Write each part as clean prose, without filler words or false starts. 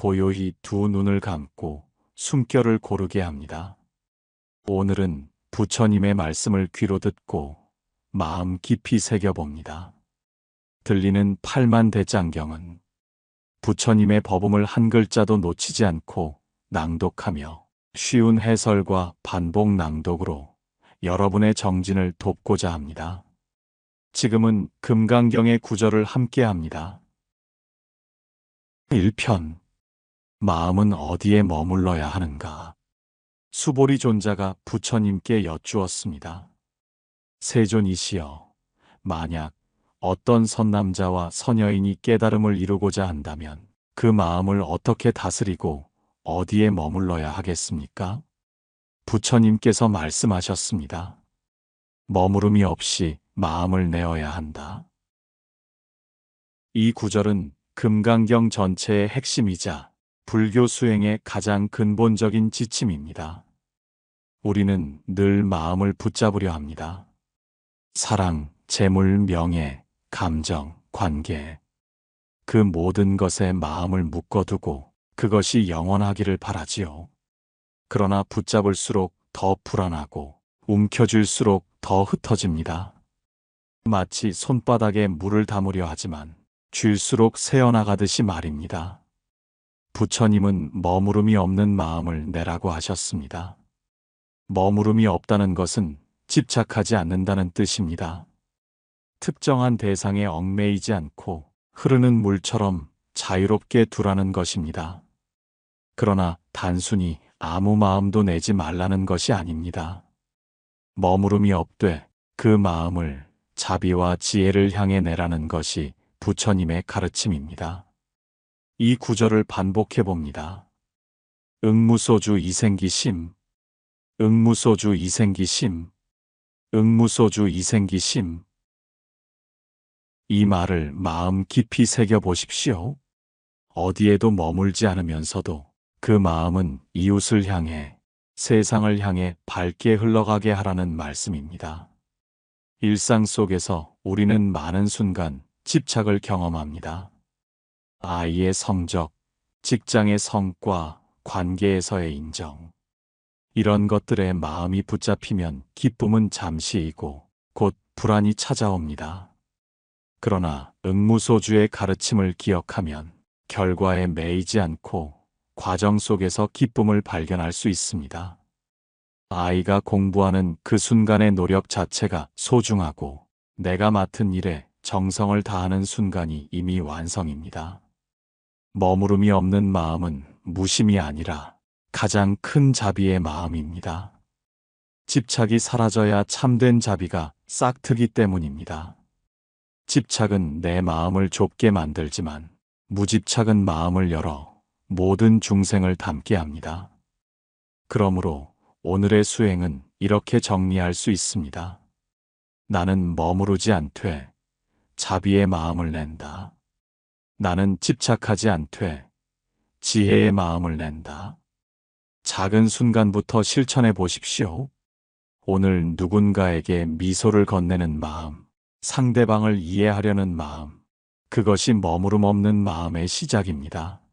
고요히 두 눈을 감고 숨결을 고르게 합니다. 오늘은 부처님의 말씀을 귀로 듣고 마음 깊이 새겨봅니다. 들리는 팔만대장경은 부처님의 법음을 한 글자도 놓치지 않고 낭독하며 쉬운 해설과 반복 낭독으로 여러분의 정진을 돕고자 합니다. 지금은 금강경의 구절을 함께 합니다. 1편. 마음은 어디에 머물러야 하는가? 수보리 존자가 부처님께 여쭈었습니다. 세존이시여, 만약 어떤 선남자와 선여인이 깨달음을 이루고자 한다면 그 마음을 어떻게 다스리고 어디에 머물러야 하겠습니까? 부처님께서 말씀하셨습니다. 머무름이 없이 마음을 내어야 한다. 이 구절은 금강경 전체의 핵심이자 불교 수행의 가장 근본적인 지침입니다. 우리는 늘 마음을 붙잡으려 합니다. 사랑, 재물, 명예, 감정, 관계, 그 모든 것에 마음을 묶어두고 그것이 영원하기를 바라지요. 그러나 붙잡을수록 더 불안하고 움켜쥘수록 더 흩어집니다. 마치 손바닥에 물을 담으려 하지만 쥘수록 새어나가듯이 말입니다. 부처님은 머무름이 없는 마음을 내라고 하셨습니다. 머무름이 없다는 것은 집착하지 않는다는 뜻입니다. 특정한 대상에 얽매이지 않고 흐르는 물처럼 자유롭게 두라는 것입니다. 그러나 단순히 아무 마음도 내지 말라는 것이 아닙니다. 머무름이 없되 그 마음을 자비와 지혜를 향해 내라는 것이 부처님의 가르침입니다. 이 구절을 반복해 봅니다. 응무소주 이생기심, 응무소주 이생기심, 응무소주 이생기심. 이 말을 마음 깊이 새겨보십시오. 어디에도 머물지 않으면서도 그 마음은 이웃을 향해, 세상을 향해 밝게 흘러가게 하라는 말씀입니다. 일상 속에서 우리는 많은 순간 집착을 경험합니다. 아이의 성적, 직장의 성과, 관계에서의 인정. 이런 것들에 마음이 붙잡히면 기쁨은 잠시이고 곧 불안이 찾아옵니다. 그러나 응무소주의 가르침을 기억하면 결과에 매이지 않고 과정 속에서 기쁨을 발견할 수 있습니다. 아이가 공부하는 그 순간의 노력 자체가 소중하고 내가 맡은 일에 정성을 다하는 순간이 이미 완성입니다. 머무름이 없는 마음은 무심이 아니라 가장 큰 자비의 마음입니다. 집착이 사라져야 참된 자비가 싹트기 때문입니다. 집착은 내 마음을 좁게 만들지만 무집착은 마음을 열어 모든 중생을 담게 합니다. 그러므로 오늘의 수행은 이렇게 정리할 수 있습니다. 나는 머무르지 않되 자비의 마음을 낸다. 나는 집착하지 않되 지혜의 마음을 낸다. 작은 순간부터 실천해 보십시오. 오늘 누군가에게 미소를 건네는 마음, 상대방을 이해하려는 마음, 그것이 머무름 없는 마음의 시작입니다.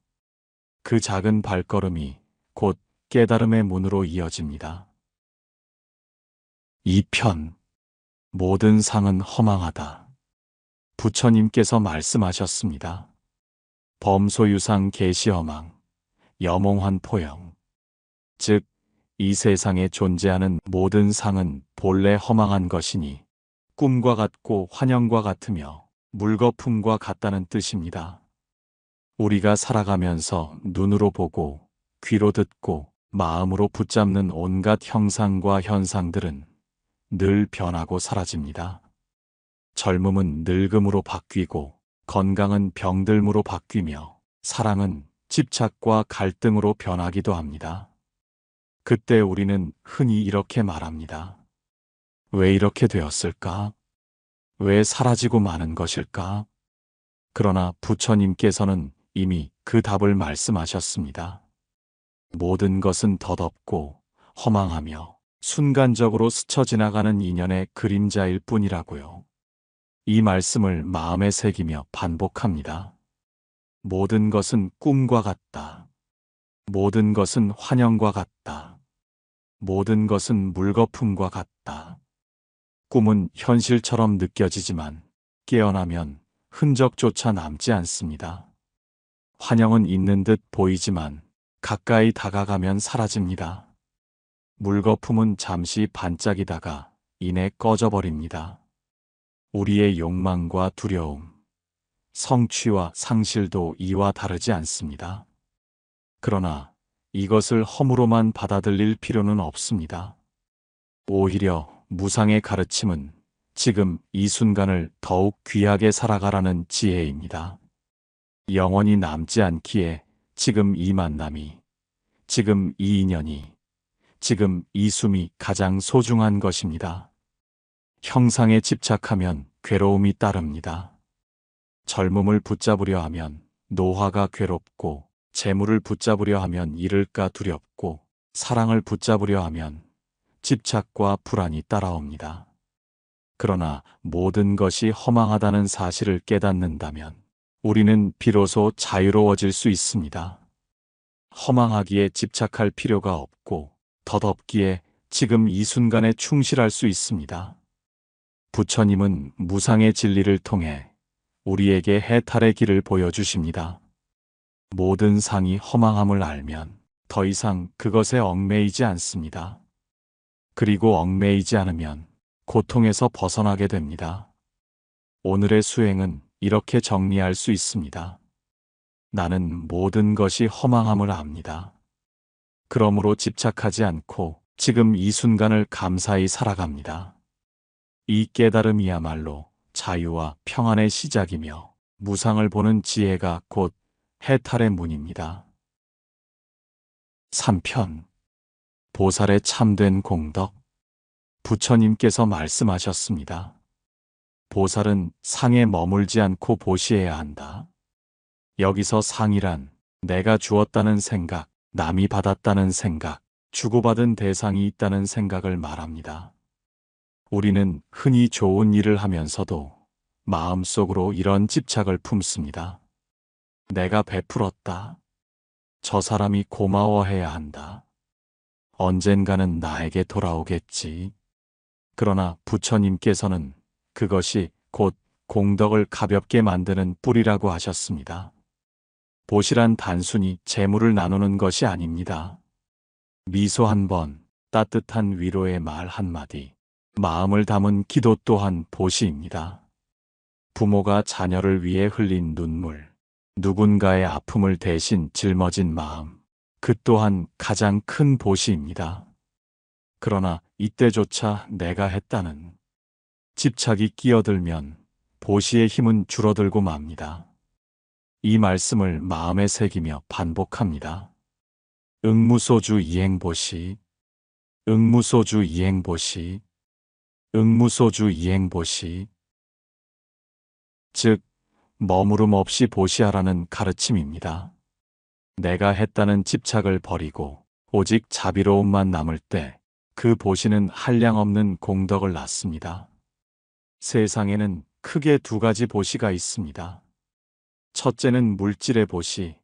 그 작은 발걸음이 곧 깨달음의 문으로 이어집니다. 2편. 모든 상은 허망하다. 부처님께서 말씀하셨습니다. 범소유상 계시허망, 여몽환 포영. 즉, 이 세상에 존재하는 모든 상은 본래 허망한 것이니 꿈과 같고 환영과 같으며 물거품과 같다는 뜻입니다. 우리가 살아가면서 눈으로 보고 귀로 듣고 마음으로 붙잡는 온갖 형상과 현상들은 늘 변하고 사라집니다. 젊음은 늙음으로 바뀌고 건강은 병들므로 바뀌며 사랑은 집착과 갈등으로 변하기도 합니다. 그때 우리는 흔히 이렇게 말합니다. 왜 이렇게 되었을까? 왜 사라지고 마는 것일까? 그러나 부처님께서는 이미 그 답을 말씀하셨습니다. 모든 것은 덧없고 허망하며 순간적으로 스쳐 지나가는 인연의 그림자일 뿐이라고요. 이 말씀을 마음에 새기며 반복합니다. 모든 것은 꿈과 같다. 모든 것은 환영과 같다. 모든 것은 물거품과 같다. 꿈은 현실처럼 느껴지지만 깨어나면 흔적조차 남지 않습니다. 환영은 있는 듯 보이지만 가까이 다가가면 사라집니다. 물거품은 잠시 반짝이다가 이내 꺼져버립니다. 우리의 욕망과 두려움, 성취와 상실도 이와 다르지 않습니다. 그러나 이것을 허무로만 받아들일 필요는 없습니다. 오히려 무상의 가르침은 지금 이 순간을 더욱 귀하게 살아가라는 지혜입니다. 영원히 남지 않기에 지금 이 만남이, 지금 이 인연이, 지금 이 숨이 가장 소중한 것입니다. 형상에 집착하면 괴로움이 따릅니다. 젊음을 붙잡으려 하면 노화가 괴롭고, 재물을 붙잡으려 하면 잃을까 두렵고, 사랑을 붙잡으려 하면 집착과 불안이 따라옵니다. 그러나 모든 것이 허망하다는 사실을 깨닫는다면 우리는 비로소 자유로워질 수 있습니다. 허망하기에 집착할 필요가 없고 덧없기에 지금 이 순간에 충실할 수 있습니다. 부처님은 무상의 진리를 통해 우리에게 해탈의 길을 보여주십니다. 모든 상이 허망함을 알면 더 이상 그것에 얽매이지 않습니다. 그리고 얽매이지 않으면 고통에서 벗어나게 됩니다. 오늘의 수행은 이렇게 정리할 수 있습니다. 나는 모든 것이 허망함을 압니다. 그러므로 집착하지 않고 지금 이 순간을 감사히 살아갑니다. 이 깨달음이야말로 자유와 평안의 시작이며 무상을 보는 지혜가 곧 해탈의 문입니다. 3편 보살의 참된 공덕. 부처님께서 말씀하셨습니다. 보살은 상에 머물지 않고 보시해야 한다. 여기서 상이란 내가 주었다는 생각, 남이 받았다는 생각, 주고받은 대상이 있다는 생각을 말합니다. 우리는 흔히 좋은 일을 하면서도 마음속으로 이런 집착을 품습니다. 내가 베풀었다. 저 사람이 고마워해야 한다. 언젠가는 나에게 돌아오겠지. 그러나 부처님께서는 그것이 곧 공덕을 가볍게 만드는 뿌리라고 하셨습니다. 보시란 단순히 재물을 나누는 것이 아닙니다. 미소 한 번, 따뜻한 위로의 말 한마디, 마음을 담은 기도 또한 보시입니다. 부모가 자녀를 위해 흘린 눈물, 누군가의 아픔을 대신 짊어진 마음, 그 또한 가장 큰 보시입니다. 그러나 이때조차 내가 했다는 집착이 끼어들면 보시의 힘은 줄어들고 맙니다. 이 말씀을 마음에 새기며 반복합니다. 응무소주 이행보시, 응무소주 이행보시, 응무소주 이행보시. 즉, 머무름 없이 보시하라는 가르침입니다. 내가 했다는 집착을 버리고 오직 자비로움만 남을 때 그 보시는 한량없는 공덕을 낳습니다. 세상에는 크게 두 가지 보시가 있습니다. 첫째는 물질의 보시,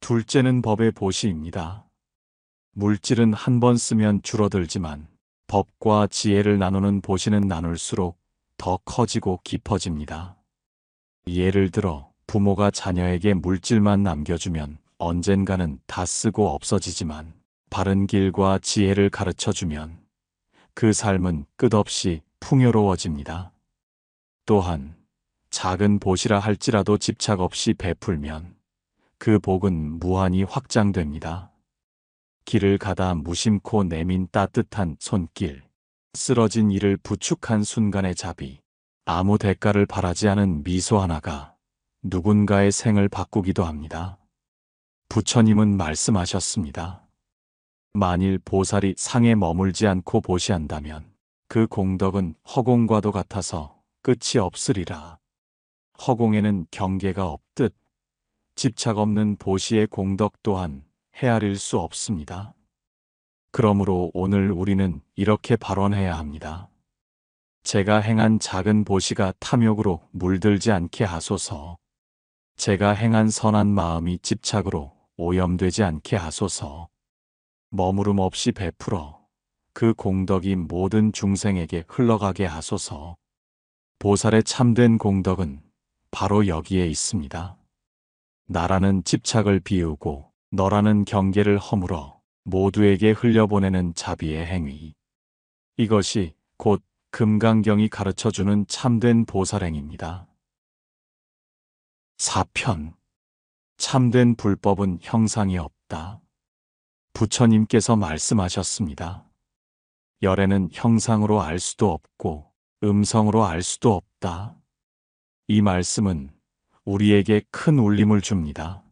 둘째는 법의 보시입니다. 물질은 한 번 쓰면 줄어들지만 법과 지혜를 나누는 보시는 나눌수록 더 커지고 깊어집니다. 예를 들어 부모가 자녀에게 물질만 남겨주면 언젠가는 다 쓰고 없어지지만 바른 길과 지혜를 가르쳐주면 그 삶은 끝없이 풍요로워집니다. 또한 작은 보시라 할지라도 집착 없이 베풀면 그 복은 무한히 확장됩니다. 길을 가다 무심코 내민 따뜻한 손길, 쓰러진 이를 부축한 순간의 자비, 아무 대가를 바라지 않은 미소 하나가 누군가의 생을 바꾸기도 합니다. 부처님은 말씀하셨습니다. 만일 보살이 상에 머물지 않고 보시한다면 그 공덕은 허공과도 같아서 끝이 없으리라. 허공에는 경계가 없듯 집착 없는 보시의 공덕 또한 헤아릴 수 없습니다. 그러므로 오늘 우리는 이렇게 발언해야 합니다. 제가 행한 작은 보시가 탐욕으로 물들지 않게 하소서. 제가 행한 선한 마음이 집착으로 오염되지 않게 하소서. 머무름 없이 베풀어 그 공덕이 모든 중생에게 흘러가게 하소서. 보살의 참된 공덕은 바로 여기에 있습니다. 나라는 집착을 비우고 너라는 경계를 허물어 모두에게 흘려보내는 자비의 행위. 이것이 곧 금강경이 가르쳐주는 참된 보살행입니다. 4편. 참된 불법은 형상이 없다. 부처님께서 말씀하셨습니다. 열애는 형상으로 알 수도 없고 음성으로 알 수도 없다. 이 말씀은 우리에게 큰 울림을 줍니다.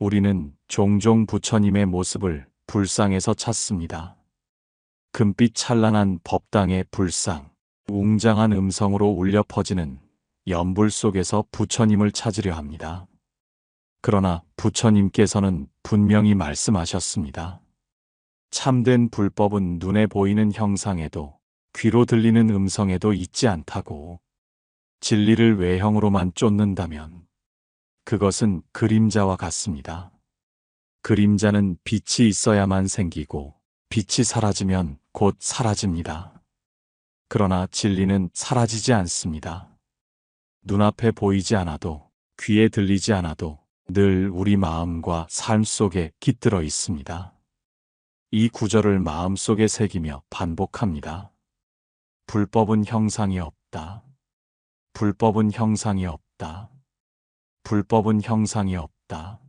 우리는 종종 부처님의 모습을 불상에서 찾습니다. 금빛 찬란한 법당의 불상, 웅장한 음성으로 울려 퍼지는 연불 속에서 부처님을 찾으려 합니다. 그러나 부처님께서는 분명히 말씀하셨습니다. 참된 불법은 눈에 보이는 형상에도 귀로 들리는 음성에도 있지 않다고. 진리를 외형으로만 쫓는다면 그것은 그림자와 같습니다. 그림자는 빛이 있어야만 생기고 빛이 사라지면 곧 사라집니다. 그러나 진리는 사라지지 않습니다. 눈앞에 보이지 않아도 귀에 들리지 않아도 늘 우리 마음과 삶 속에 깃들어 있습니다. 이 구절을 마음속에 새기며 반복합니다. 불법은 형상이 없다. 불법은 형상이 없다. 불법은 형상이 없다.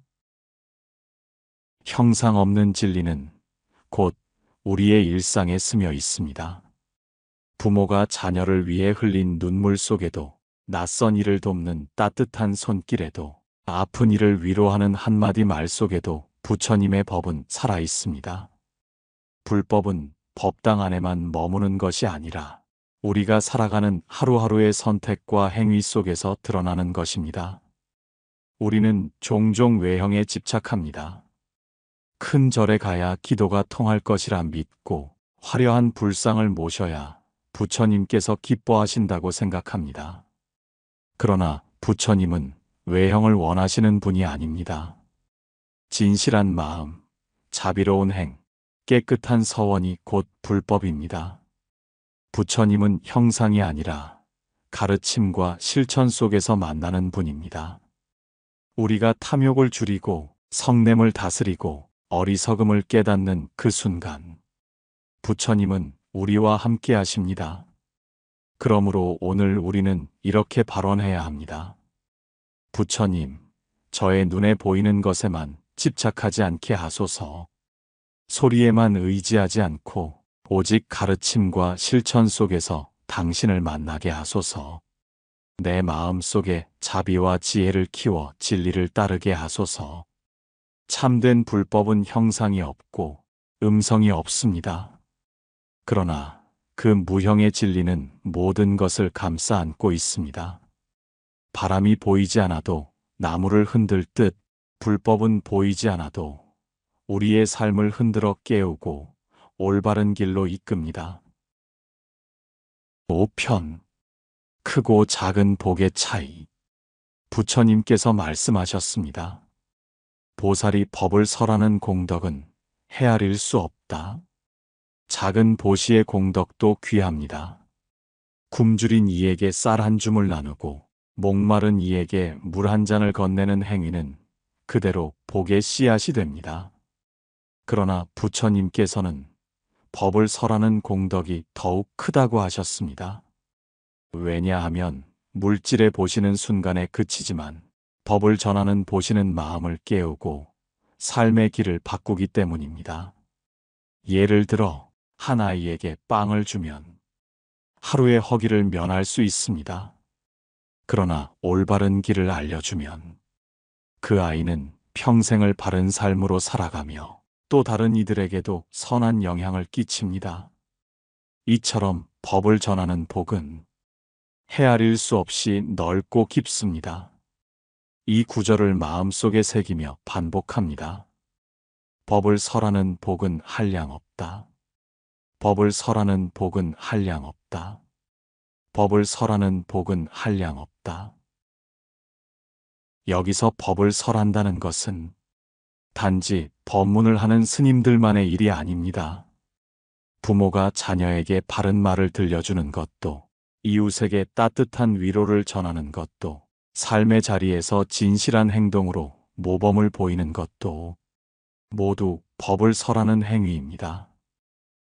형상 없는 진리는 곧 우리의 일상에 스며 있습니다. 부모가 자녀를 위해 흘린 눈물 속에도, 낯선 이를 돕는 따뜻한 손길에도, 아픈 이를 위로하는 한마디 말 속에도 부처님의 법은 살아 있습니다. 불법은 법당 안에만 머무는 것이 아니라 우리가 살아가는 하루하루의 선택과 행위 속에서 드러나는 것입니다. 우리는 종종 외형에 집착합니다. 큰 절에 가야 기도가 통할 것이라 믿고 화려한 불상을 모셔야 부처님께서 기뻐하신다고 생각합니다. 그러나 부처님은 외형을 원하시는 분이 아닙니다. 진실한 마음, 자비로운 행, 깨끗한 서원이 곧 불법입니다. 부처님은 형상이 아니라 가르침과 실천 속에서 만나는 분입니다. 우리가 탐욕을 줄이고 성냄을 다스리고 어리석음을 깨닫는 그 순간, 부처님은 우리와 함께 하십니다. 그러므로 오늘 우리는 이렇게 발언해야 합니다. 부처님, 저의 눈에 보이는 것에만 집착하지 않게 하소서. 소리에만 의지하지 않고 오직 가르침과 실천 속에서 당신을 만나게 하소서. 내 마음 속에 자비와 지혜를 키워 진리를 따르게 하소서. 참된 불법은 형상이 없고 음성이 없습니다. 그러나 그 무형의 진리는 모든 것을 감싸 안고 있습니다. 바람이 보이지 않아도 나무를 흔들 듯 불법은 보이지 않아도 우리의 삶을 흔들어 깨우고 올바른 길로 이끕니다. 5편. 크고 작은 복의 차이. 부처님께서 말씀하셨습니다. 보살이 법을 설하는 공덕은 헤아릴 수 없다. 작은 보시의 공덕도 귀합니다. 굶주린 이에게 쌀 한 줌을 나누고 목마른 이에게 물 한 잔을 건네는 행위는 그대로 복의 씨앗이 됩니다. 그러나 부처님께서는 법을 설하는 공덕이 더욱 크다고 하셨습니다. 왜냐하면 물질에 보시는 순간에 그치지만 법을 전하는 보시는 마음을 깨우고 삶의 길을 바꾸기 때문입니다. 예를 들어 한 아이에게 빵을 주면 하루의 허기를 면할 수 있습니다. 그러나 올바른 길을 알려주면 그 아이는 평생을 바른 삶으로 살아가며 또 다른 이들에게도 선한 영향을 끼칩니다. 이처럼 법을 전하는 복은 헤아릴 수 없이 넓고 깊습니다. 이 구절을 마음속에 새기며 반복합니다. 법을 설하는 복은 한량 없다. 법을 설하는 복은 한량 없다. 법을 설하는 복은 한량 없다. 여기서 법을 설한다는 것은 단지 법문을 하는 스님들만의 일이 아닙니다. 부모가 자녀에게 바른 말을 들려주는 것도, 이웃에게 따뜻한 위로를 전하는 것도, 삶의 자리에서 진실한 행동으로 모범을 보이는 것도 모두 법을 설하는 행위입니다.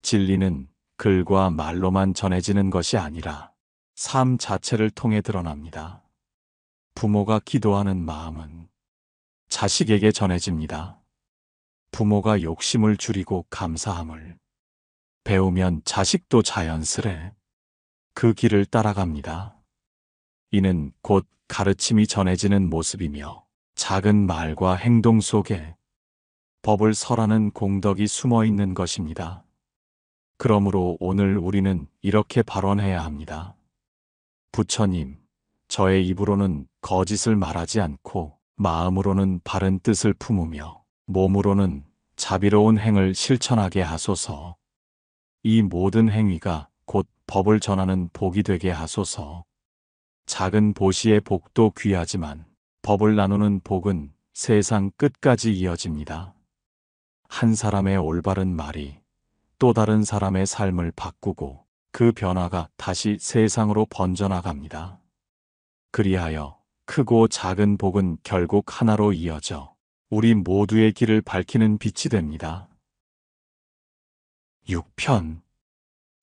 진리는 글과 말로만 전해지는 것이 아니라 삶 자체를 통해 드러납니다. 부모가 기도하는 마음은 자식에게 전해집니다. 부모가 욕심을 줄이고 감사함을 배우면 자식도 자연스레 그 길을 따라갑니다. 이는 곧 가르침이 전해지는 모습이며 작은 말과 행동 속에 법을 설하는 공덕이 숨어 있는 것입니다. 그러므로 오늘 우리는 이렇게 발언해야 합니다. 부처님, 저의 입으로는 거짓을 말하지 않고 마음으로는 바른 뜻을 품으며 몸으로는 자비로운 행을 실천하게 하소서. 이 모든 행위가 곧 법을 전하는 복이 되게 하소서. 작은 보시의 복도 귀하지만 법을 나누는 복은 세상 끝까지 이어집니다. 한 사람의 올바른 말이 또 다른 사람의 삶을 바꾸고 그 변화가 다시 세상으로 번져나갑니다. 그리하여 크고 작은 복은 결국 하나로 이어져 우리 모두의 길을 밝히는 빛이 됩니다. 6편.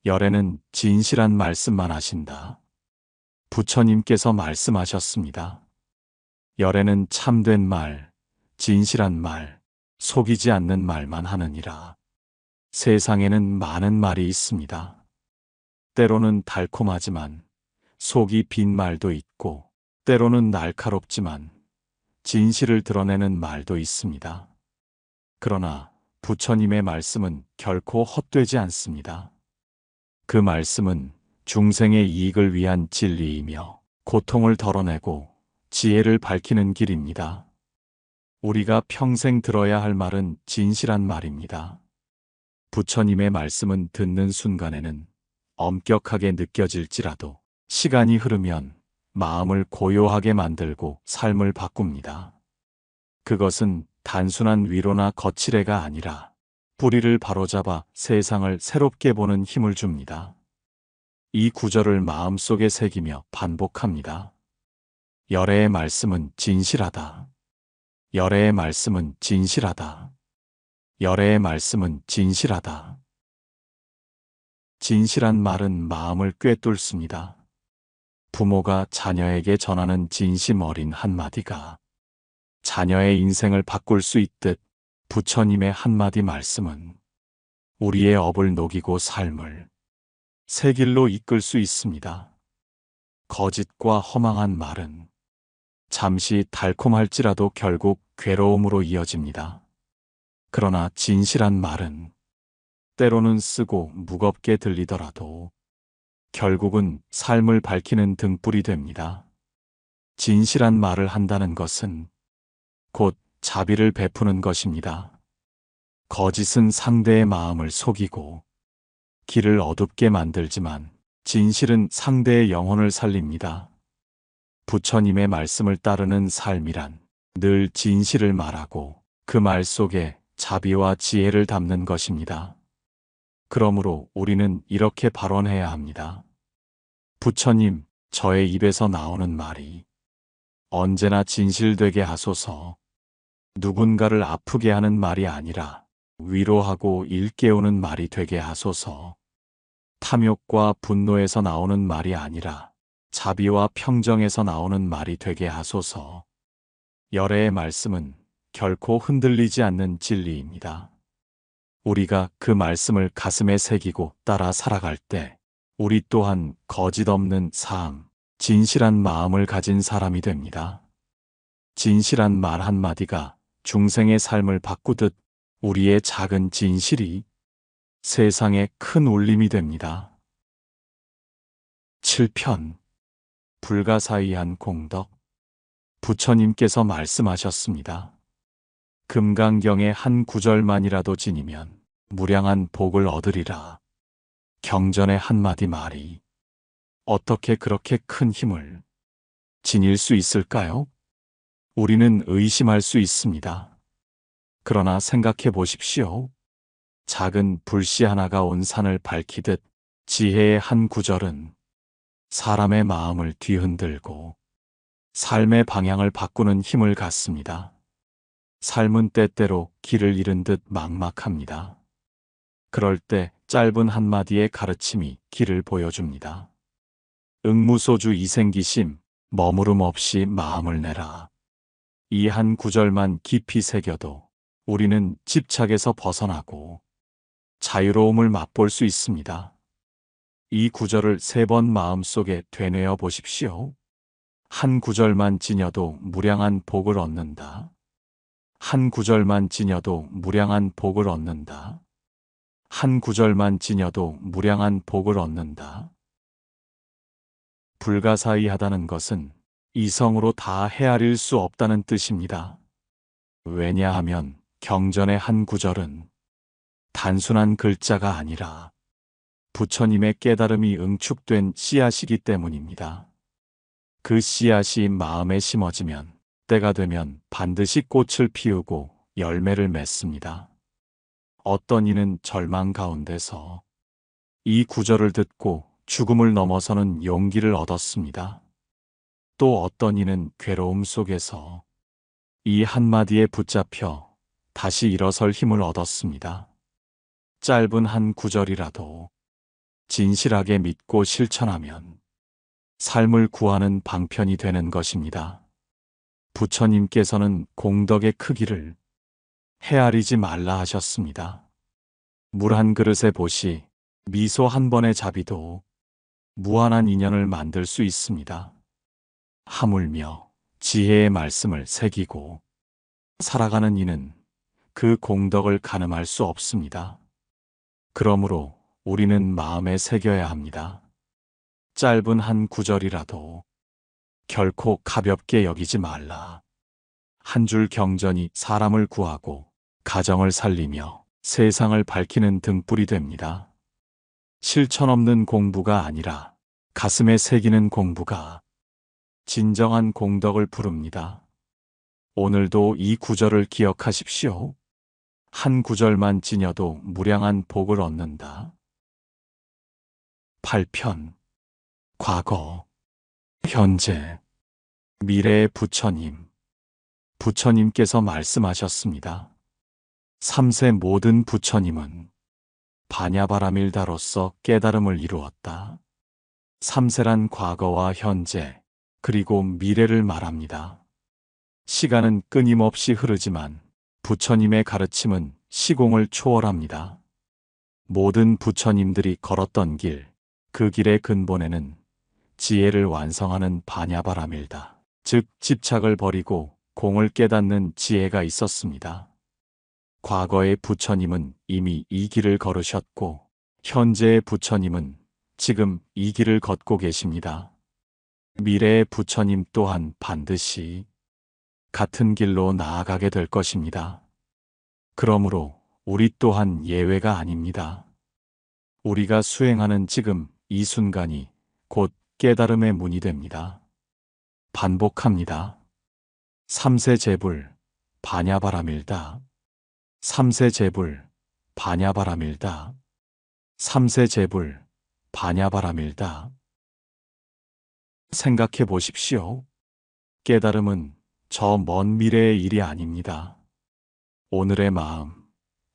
열애는 진실한 말씀만 하신다. 부처님께서 말씀하셨습니다. 열애는 참된 말, 진실한 말, 속이지 않는 말만 하느니라. 세상에는 많은 말이 있습니다. 때로는 달콤하지만 속이 빈 말도 있고, 때로는 날카롭지만 진실을 드러내는 말도 있습니다. 그러나 부처님의 말씀은 결코 헛되지 않습니다. 그 말씀은 중생의 이익을 위한 진리이며 고통을 덜어내고 지혜를 밝히는 길입니다. 우리가 평생 들어야 할 말은 진실한 말입니다. 부처님의 말씀은 듣는 순간에는 엄격하게 느껴질지라도 시간이 흐르면 마음을 고요하게 만들고 삶을 바꿉니다. 그것은 단순한 위로나 거칠애가 아니라 뿌리를 바로잡아 세상을 새롭게 보는 힘을 줍니다. 이 구절을 마음속에 새기며 반복합니다. 열애의 말씀은 진실하다. 열애의 말씀은 진실하다. 열애의 말씀은 진실하다. 진실한 말은 마음을 꿰뚫습니다. 부모가 자녀에게 전하는 진심 어린 한마디가 자녀의 인생을 바꿀 수 있듯 부처님의 한마디 말씀은 우리의 업을 녹이고 삶을 새 길로 이끌 수 있습니다. 거짓과 허망한 말은 잠시 달콤할지라도 결국 괴로움으로 이어집니다. 그러나 진실한 말은 때로는 쓰고 무겁게 들리더라도 결국은 삶을 밝히는 등불이 됩니다. 진실한 말을 한다는 것은 곧 자비를 베푸는 것입니다. 거짓은 상대의 마음을 속이고 길을 어둡게 만들지만 진실은 상대의 영혼을 살립니다. 부처님의 말씀을 따르는 삶이란 늘 진실을 말하고 그 말 속에 자비와 지혜를 담는 것입니다. 그러므로 우리는 이렇게 발언해야 합니다. 부처님, 저의 입에서 나오는 말이 언제나 진실되게 하소서. 누군가를 아프게 하는 말이 아니라 위로하고 일깨우는 말이 되게 하소서. 탐욕과 분노에서 나오는 말이 아니라 자비와 평정에서 나오는 말이 되게 하소서. 열애의 말씀은 결코 흔들리지 않는 진리입니다. 우리가 그 말씀을 가슴에 새기고 따라 살아갈 때 우리 또한 거짓 없는 삶, 진실한 마음을 가진 사람이 됩니다. 진실한 말 한마디가 중생의 삶을 바꾸듯 우리의 작은 진실이 세상에 큰 울림이 됩니다. 7편. 불가사의한 공덕. 부처님께서 말씀하셨습니다. 금강경의 한 구절만이라도 지니면 무량한 복을 얻으리라. 경전의 한마디 말이 어떻게 그렇게 큰 힘을 지닐 수 있을까요? 우리는 의심할 수 있습니다. 그러나 생각해 보십시오. 작은 불씨 하나가 온 산을 밝히듯 지혜의 한 구절은 사람의 마음을 뒤흔들고 삶의 방향을 바꾸는 힘을 갖습니다. 삶은 때때로 길을 잃은 듯 막막합니다. 그럴 때 짧은 한마디의 가르침이 길을 보여줍니다. 응무소주 이생기심, 머무름 없이 마음을 내라. 이 한 구절만 깊이 새겨도 우리는 집착에서 벗어나고 자유로움을 맛볼 수 있습니다. 이 구절을 3번 마음속에 되뇌어 보십시오. 한 구절만 지녀도 무량한 복을 얻는다. 한 구절만 지녀도 무량한 복을 얻는다. 한 구절만 지녀도 무량한 복을 얻는다. 불가사의하다는 것은 이성으로 다 헤아릴 수 없다는 뜻입니다. 왜냐하면 경전의 한 구절은 단순한 글자가 아니라 부처님의 깨달음이 응축된 씨앗이기 때문입니다. 그 씨앗이 마음에 심어지면 때가 되면 반드시 꽃을 피우고 열매를 맺습니다. 어떤 이는 절망 가운데서 이 구절을 듣고 죽음을 넘어서는 용기를 얻었습니다. 또 어떤 이는 괴로움 속에서 이 한마디에 붙잡혀 다시 일어설 힘을 얻었습니다. 짧은 한 구절이라도 진실하게 믿고 실천하면 삶을 구하는 방편이 되는 것입니다. 부처님께서는 공덕의 크기를 헤아리지 말라 하셨습니다. 물 한 그릇에 보시, 미소 한 번의 자비도 무한한 인연을 만들 수 있습니다. 하물며 지혜의 말씀을 새기고 살아가는 이는 그 공덕을 가늠할 수 없습니다. 그러므로 우리는 마음에 새겨야 합니다. 짧은 한 구절이라도 결코 가볍게 여기지 말라. 한 줄 경전이 사람을 구하고 가정을 살리며 세상을 밝히는 등불이 됩니다. 실천 없는 공부가 아니라 가슴에 새기는 공부가 진정한 공덕을 부릅니다. 오늘도 이 구절을 기억하십시오. 한 구절만 지녀도 무량한 복을 얻는다. 8편 과거, 현재, 미래의 부처님. 부처님께서 말씀하셨습니다. 3세 모든 부처님은 바냐바라밀다로서 깨달음을 이루었다. 3세란 과거와 현재, 그리고 미래를 말합니다. 시간은 끊임없이 흐르지만 부처님의 가르침은 시공을 초월합니다. 모든 부처님들이 걸었던 길, 그 길의 근본에는 지혜를 완성하는 바냐바라밀다, 즉 집착을 버리고 공을 깨닫는 지혜가 있었습니다. 과거의 부처님은 이미 이 길을 걸으셨고 현재의 부처님은 지금 이 길을 걷고 계십니다. 미래의 부처님 또한 반드시 같은 길로 나아가게 될 것입니다. 그러므로 우리 또한 예외가 아닙니다. 우리가 수행하는 지금 이 순간이 곧 깨달음의 문이 됩니다. 반복합니다. 3세 제불, 바냐바라밀다. 3세 제불, 바냐바라밀다. 3세 제불, 바냐바라밀다. 생각해 보십시오. 깨달음은 저 먼 미래의 일이 아닙니다. 오늘의 마음,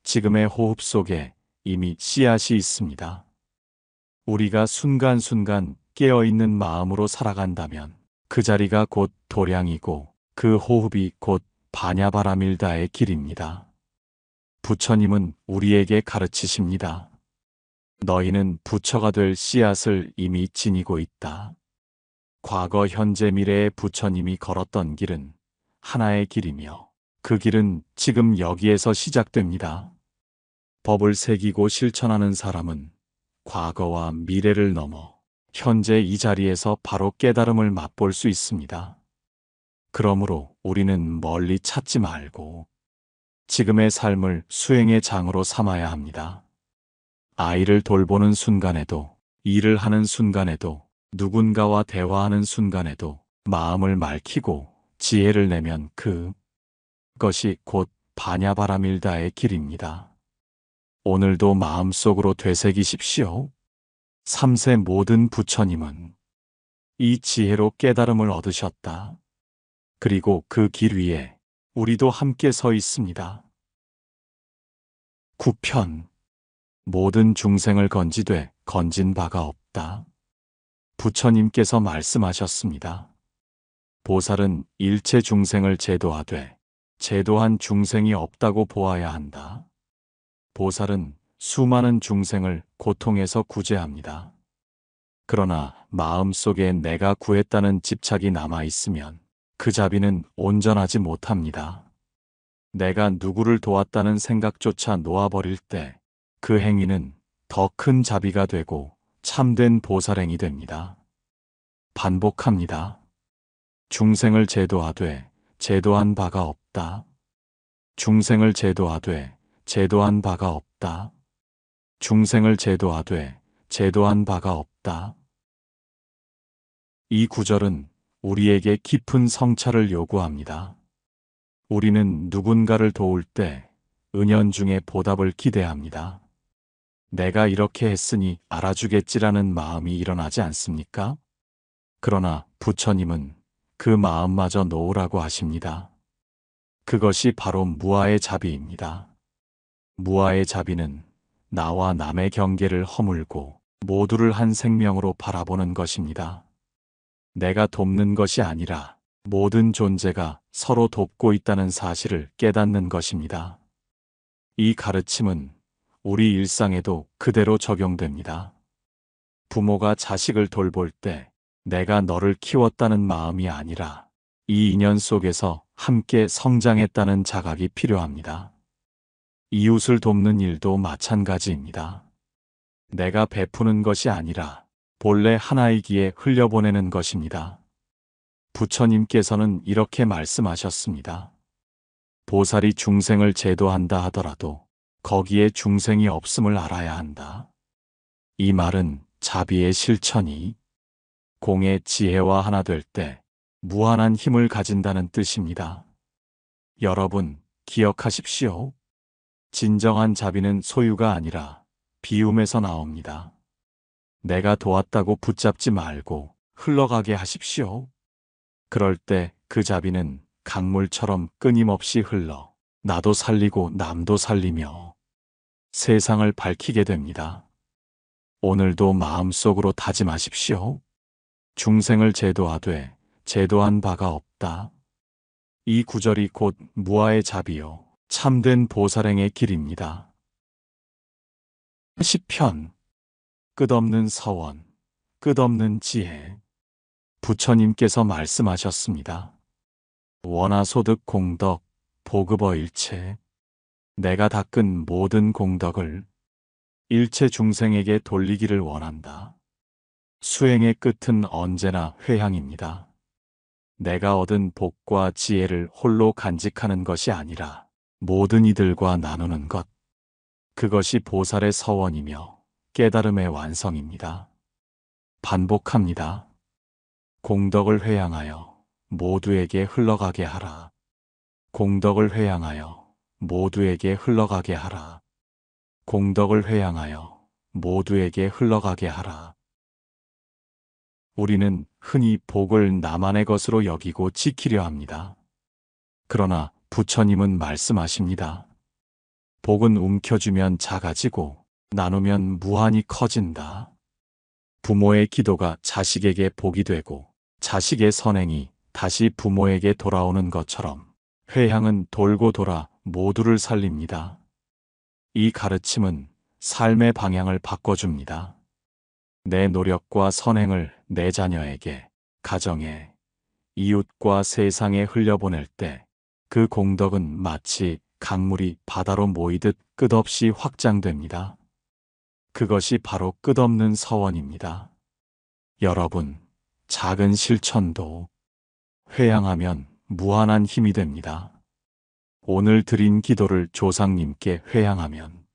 지금의 호흡 속에 이미 씨앗이 있습니다. 우리가 순간순간 깨어있는 마음으로 살아간다면 그 자리가 곧 도량이고 그 호흡이 곧 바냐바라밀다의 길입니다. 부처님은 우리에게 가르치십니다. 너희는 부처가 될 씨앗을 이미 지니고 있다. 과거, 현재, 미래의 부처님이 걸었던 길은 하나의 길이며 그 길은 지금 여기에서 시작됩니다. 법을 새기고 실천하는 사람은 과거와 미래를 넘어 현재 이 자리에서 바로 깨달음을 맛볼 수 있습니다. 그러므로 우리는 멀리 찾지 말고 지금의 삶을 수행의 장으로 삼아야 합니다. 아이를 돌보는 순간에도, 일을 하는 순간에도, 누군가와 대화하는 순간에도 마음을 맑히고 지혜를 내면 그것이 곧 바냐바라밀다의 길입니다. 오늘도 마음속으로 되새기십시오. 3세 모든 부처님은 이 지혜로 깨달음을 얻으셨다. 그리고 그 길 위에 우리도 함께 서 있습니다. 9편 모든 중생을 건지되 건진 바가 없다. 부처님께서 말씀하셨습니다. 보살은 일체 중생을 제도하되 제도한 중생이 없다고 보아야 한다. 보살은 수많은 중생을 고통에서 구제합니다. 그러나 마음속에 내가 구했다는 집착이 남아있으면 그 자비는 온전하지 못합니다. 내가 누구를 도왔다는 생각조차 놓아버릴 때 그 행위는 더 큰 자비가 되고 참된 보살행이 됩니다. 반복합니다. 중생을 제도하되 제도한 바가 없다. 중생을 제도하되 제도한 바가 없다. 중생을 제도하되 제도한 바가 없다. 이 구절은 우리에게 깊은 성찰을 요구합니다. 우리는 누군가를 도울 때 은연중에 보답을 기대합니다. 내가 이렇게 했으니 알아주겠지라는 마음이 일어나지 않습니까? 그러나 부처님은 그 마음마저 놓으라고 하십니다. 그것이 바로 무아의 자비입니다. 무아의 자비는 나와 남의 경계를 허물고 모두를 한 생명으로 바라보는 것입니다. 내가 돕는 것이 아니라 모든 존재가 서로 돕고 있다는 사실을 깨닫는 것입니다. 이 가르침은 우리 일상에도 그대로 적용됩니다. 부모가 자식을 돌볼 때 내가 너를 키웠다는 마음이 아니라 이 인연 속에서 함께 성장했다는 자각이 필요합니다. 이웃을 돕는 일도 마찬가지입니다. 내가 베푸는 것이 아니라 본래 하나이기에 흘려보내는 것입니다. 부처님께서는 이렇게 말씀하셨습니다. 보살이 중생을 제도한다 하더라도 거기에 중생이 없음을 알아야 한다. 이 말은 자비의 실천이 공의 지혜와 하나 될 때 무한한 힘을 가진다는 뜻입니다. 여러분, 기억하십시오. 진정한 자비는 소유가 아니라 비움에서 나옵니다. 내가 도왔다고 붙잡지 말고 흘러가게 하십시오. 그럴 때 그 자비는 강물처럼 끊임없이 흘러 나도 살리고 남도 살리며 세상을 밝히게 됩니다. 오늘도 마음속으로 다짐하십시오. 중생을 제도하되 제도한 바가 없다. 이 구절이 곧 무아의 자비요 참된 보살행의 길입니다. 10편 끝없는 서원, 끝없는 지혜. 부처님께서 말씀하셨습니다. 원하소득 공덕, 보급어 일체. 내가 닦은 모든 공덕을 일체 중생에게 돌리기를 원한다. 수행의 끝은 언제나 회향입니다. 내가 얻은 복과 지혜를 홀로 간직하는 것이 아니라 모든 이들과 나누는 것. 그것이 보살의 서원이며 깨달음의 완성입니다. 반복합니다. 공덕을 회향하여 모두에게 흘러가게 하라. 공덕을 회향하여 모두에게 흘러가게 하라. 공덕을 회향하여 모두에게 흘러가게 하라. 우리는 흔히 복을 나만의 것으로 여기고 지키려 합니다. 그러나 부처님은 말씀하십니다. 복은 움켜쥐면 작아지고 나누면 무한히 커진다. 부모의 기도가 자식에게 복이 되고 자식의 선행이 다시 부모에게 돌아오는 것처럼 회향은 돌고 돌아 모두를 살립니다. 이 가르침은 삶의 방향을 바꿔줍니다. 내 노력과 선행을 내 자녀에게, 가정에, 이웃과 세상에 흘려보낼 때 그 공덕은 마치 강물이 바다로 모이듯 끝없이 확장됩니다. 그것이 바로 끝없는 서원입니다. 여러분, 작은 실천도 회향하면 무한한 힘이 됩니다. 오늘 드린 기도를 조상님께 회향하면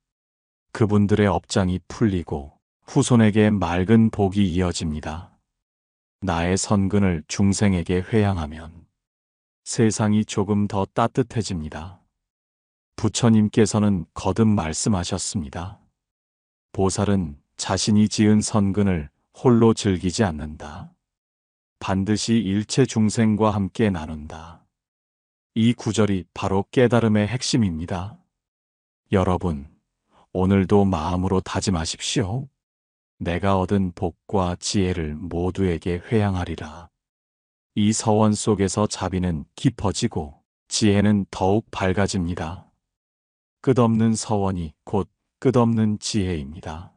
그분들의 업장이 풀리고 후손에게 맑은 복이 이어집니다. 나의 선근을 중생에게 회향하면 세상이 조금 더 따뜻해집니다. 부처님께서는 거듭 말씀하셨습니다. 보살은 자신이 지은 선근을 홀로 즐기지 않는다. 반드시 일체 중생과 함께 나눈다. 이 구절이 바로 깨달음의 핵심입니다. 여러분, 오늘도 마음으로 다짐하십시오. 내가 얻은 복과 지혜를 모두에게 회양하리라. 이 서원 속에서 자비는 깊어지고 지혜는 더욱 밝아집니다. 끝없는 서원이 곧 끝없는 지혜입니다.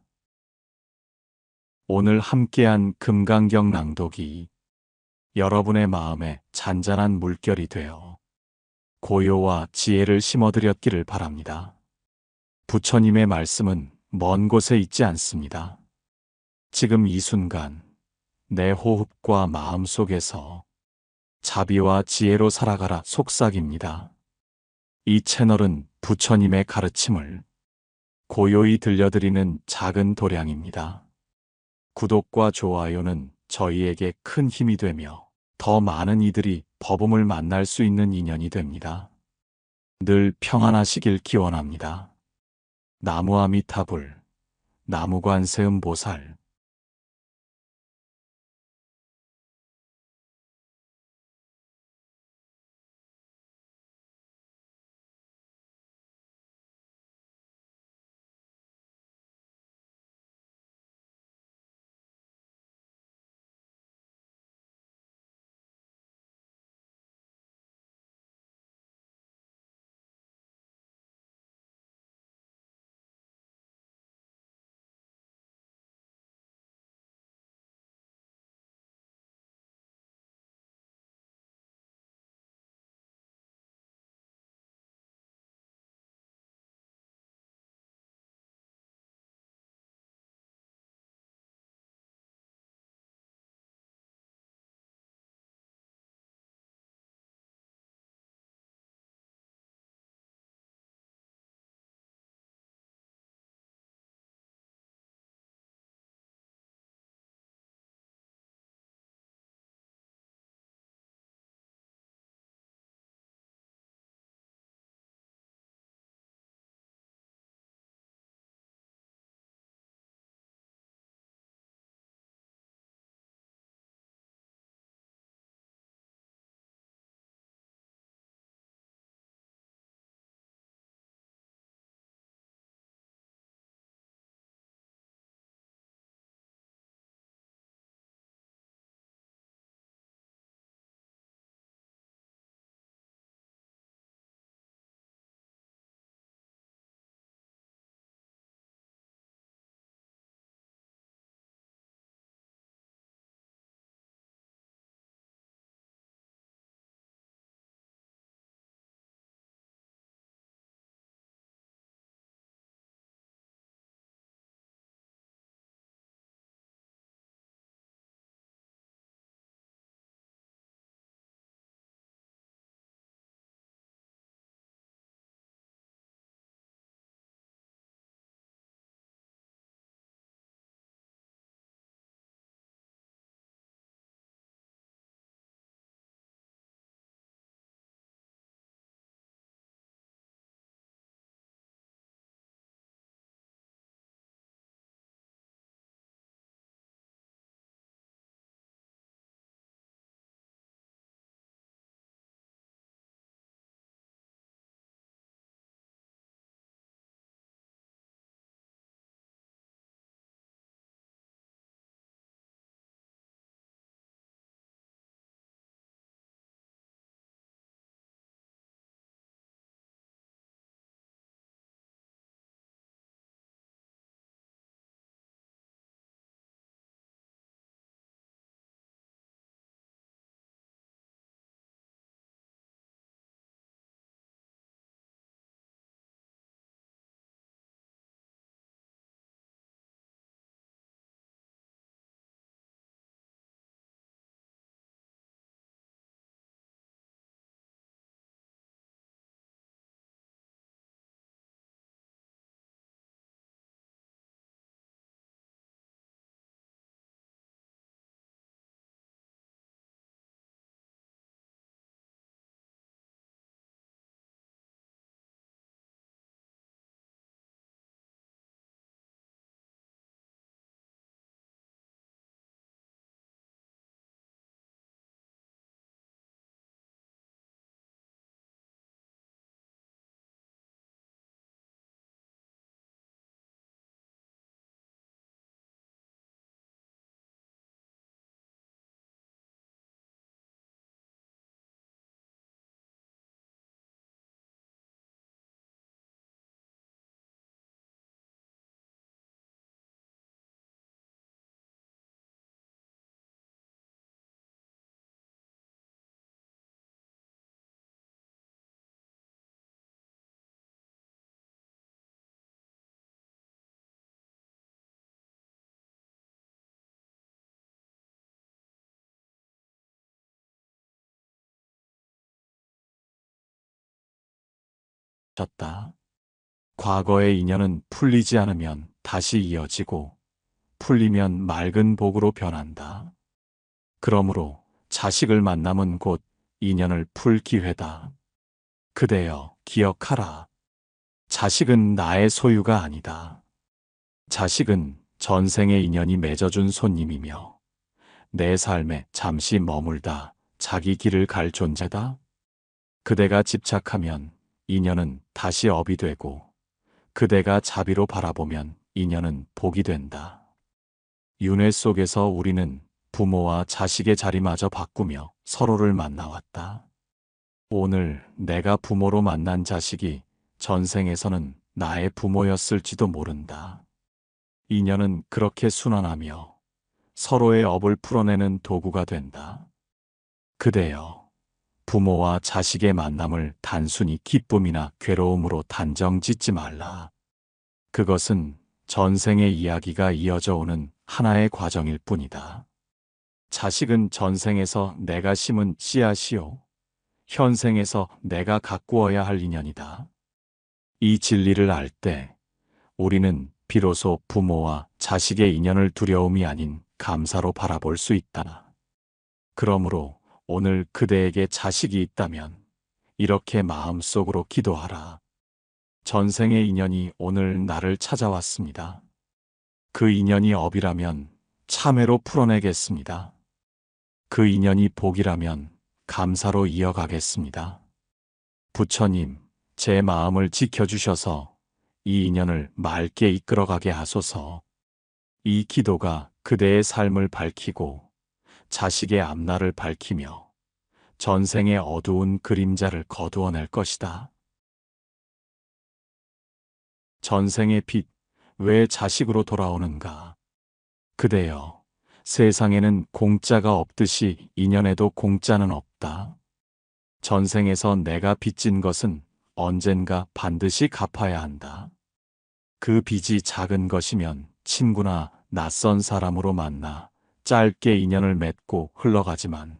오늘 함께한 금강경 낭독이 여러분의 마음에 잔잔한 물결이 되어 고요와 지혜를 심어드렸기를 바랍니다. 부처님의 말씀은 먼 곳에 있지 않습니다. 지금 이 순간 내 호흡과 마음 속에서 자비와 지혜로 살아가라 속삭입니다. 이 채널은 부처님의 가르침을 고요히 들려드리는 작은 도량입니다. 구독과 좋아요는 저희에게 큰 힘이 되며 더 많은 이들이 법음을 만날 수 있는 인연이 됩니다. 늘 평안하시길 기원합니다. 나무아미타불, 나무관세음보살 졌다. 과거의 인연은 풀리지 않으면 다시 이어지고 풀리면 맑은 복으로 변한다. 그러므로 자식을 만남은 곧 인연을 풀 기회다. 그대여 기억하라. 자식은 나의 소유가 아니다. 자식은 전생의 인연이 맺어준 손님이며 내 삶에 잠시 머물다 자기 길을 갈 존재다. 그대가 집착하면 인연은 다시 업이 되고 그대가 자비로 바라보면 인연은 복이 된다. 윤회 속에서 우리는 부모와 자식의 자리마저 바꾸며 서로를 만나왔다. 오늘 내가 부모로 만난 자식이 전생에서는 나의 부모였을지도 모른다. 인연은 그렇게 순환하며 서로의 업을 풀어내는 도구가 된다. 그대여, 부모와 자식의 만남을 단순히 기쁨이나 괴로움으로 단정 짓지 말라. 그것은 전생의 이야기가 이어져 오는 하나의 과정일 뿐이다. 자식은 전생에서 내가 심은 씨앗이요, 현생에서 내가 가꾸어야 할 인연이다. 이 진리를 알 때 우리는 비로소 부모와 자식의 인연을 두려움이 아닌 감사로 바라볼 수 있다. 그러므로 오늘 그대에게 자식이 있다면 이렇게 마음속으로 기도하라. 전생의 인연이 오늘 나를 찾아왔습니다. 그 인연이 업이라면 참회로 풀어내겠습니다. 그 인연이 복이라면 감사로 이어가겠습니다. 부처님, 제 마음을 지켜주셔서 이 인연을 맑게 이끌어가게 하소서. 이 기도가 그대의 삶을 밝히고 자식의 앞날을 밝히며 전생의 어두운 그림자를 거두어낼 것이다. 전생의 빛, 왜 자식으로 돌아오는가? 그대여, 세상에는 공짜가 없듯이 인연에도 공짜는 없다. 전생에서 내가 빚진 것은 언젠가 반드시 갚아야 한다. 그 빚이 작은 것이면 친구나 낯선 사람으로 만나 짧게 인연을 맺고 흘러가지만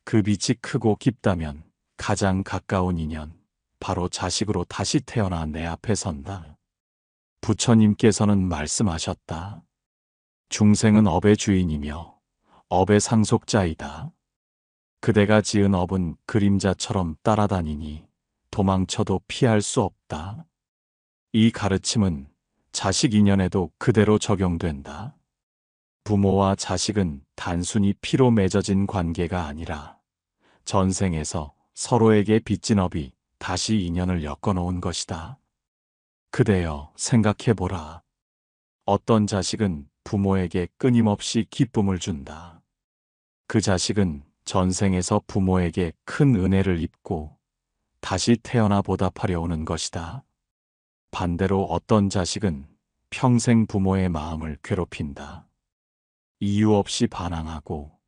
그 빚이 크고 깊다면 가장 가까운 인연, 바로 자식으로 다시 태어나 내 앞에 선다. 부처님께서는 말씀하셨다. 중생은 업의 주인이며 업의 상속자이다. 그대가 지은 업은 그림자처럼 따라다니니 도망쳐도 피할 수 없다. 이 가르침은 자식 인연에도 그대로 적용된다. 부모와 자식은 단순히 피로 맺어진 관계가 아니라 전생에서 서로에게 빚진 업이 다시 인연을 엮어놓은 것이다. 그대여 생각해보라. 어떤 자식은 부모에게 끊임없이 기쁨을 준다. 그 자식은 전생에서 부모에게 큰 은혜를 입고 다시 태어나 보답하려 오는 것이다. 반대로 어떤 자식은 평생 부모의 마음을 괴롭힌다. 이유 없이 반항하고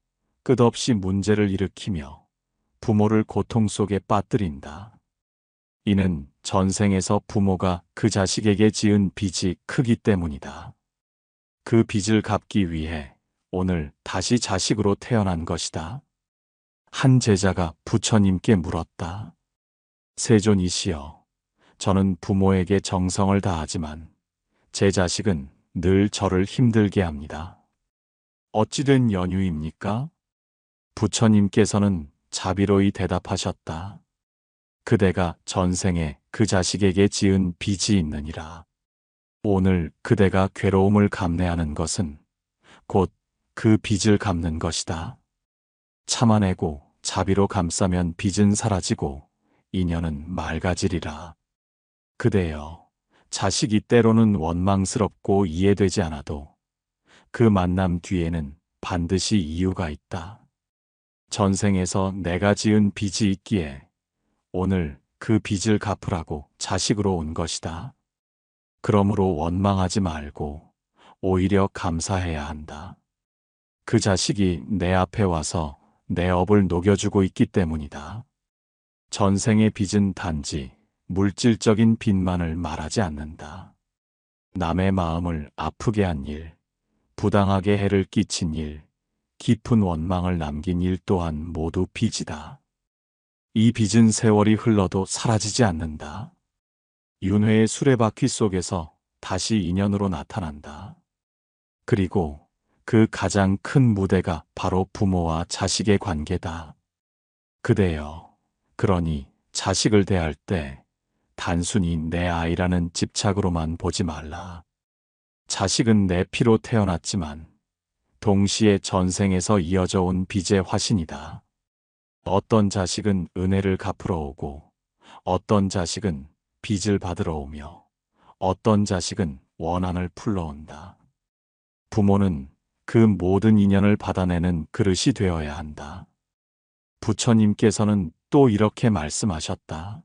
끝없이 문제를 일으키며 부모를 고통 속에 빠뜨린다. 이는 전생에서 부모가 그 자식에게 지은 빚이 크기 때문이다. 그 빚을 갚기 위해 오늘 다시 자식으로 태어난 것이다. 한 제자가 부처님께 물었다. 세존이시여, 저는 부모에게 정성을 다하지만 제 자식은 늘 저를 힘들게 합니다. 어찌된 연유입니까? 부처님께서는 자비로이 대답하셨다. 그대가 전생에 그 자식에게 지은 빚이 있느니라. 오늘 그대가 괴로움을 감내하는 것은 곧 그 빚을 갚는 것이다. 참아내고 자비로 감싸면 빚은 사라지고 인연은 맑아지리라. 그대여, 자식이 때로는 원망스럽고 이해되지 않아도 그 만남 뒤에는 반드시 이유가 있다. 전생에서 내가 지은 빚이 있기에 오늘 그 빚을 갚으라고 자식으로 온 것이다. 그러므로 원망하지 말고 오히려 감사해야 한다. 그 자식이 내 앞에 와서 내 업을 녹여주고 있기 때문이다. 전생의 빚은 단지 물질적인 빚만을 말하지 않는다. 남의 마음을 아프게 한 일, 부당하게 해를 끼친 일, 깊은 원망을 남긴 일 또한 모두 빚이다. 이 빚은 세월이 흘러도 사라지지 않는다. 윤회의 수레바퀴 속에서 다시 인연으로 나타난다. 그리고 그 가장 큰 무대가 바로 부모와 자식의 관계다. 그대여, 그러니 자식을 대할 때 단순히 내 아이라는 집착으로만 보지 말라. 자식은 내 피로 태어났지만 동시에 전생에서 이어져 온 빚의 화신이다. 어떤 자식은 은혜를 갚으러 오고, 어떤 자식은 빚을 받으러 오며, 어떤 자식은 원한을 풀러온다. 부모는 그 모든 인연을 받아내는 그릇이 되어야 한다. 부처님께서는 또 이렇게 말씀하셨다.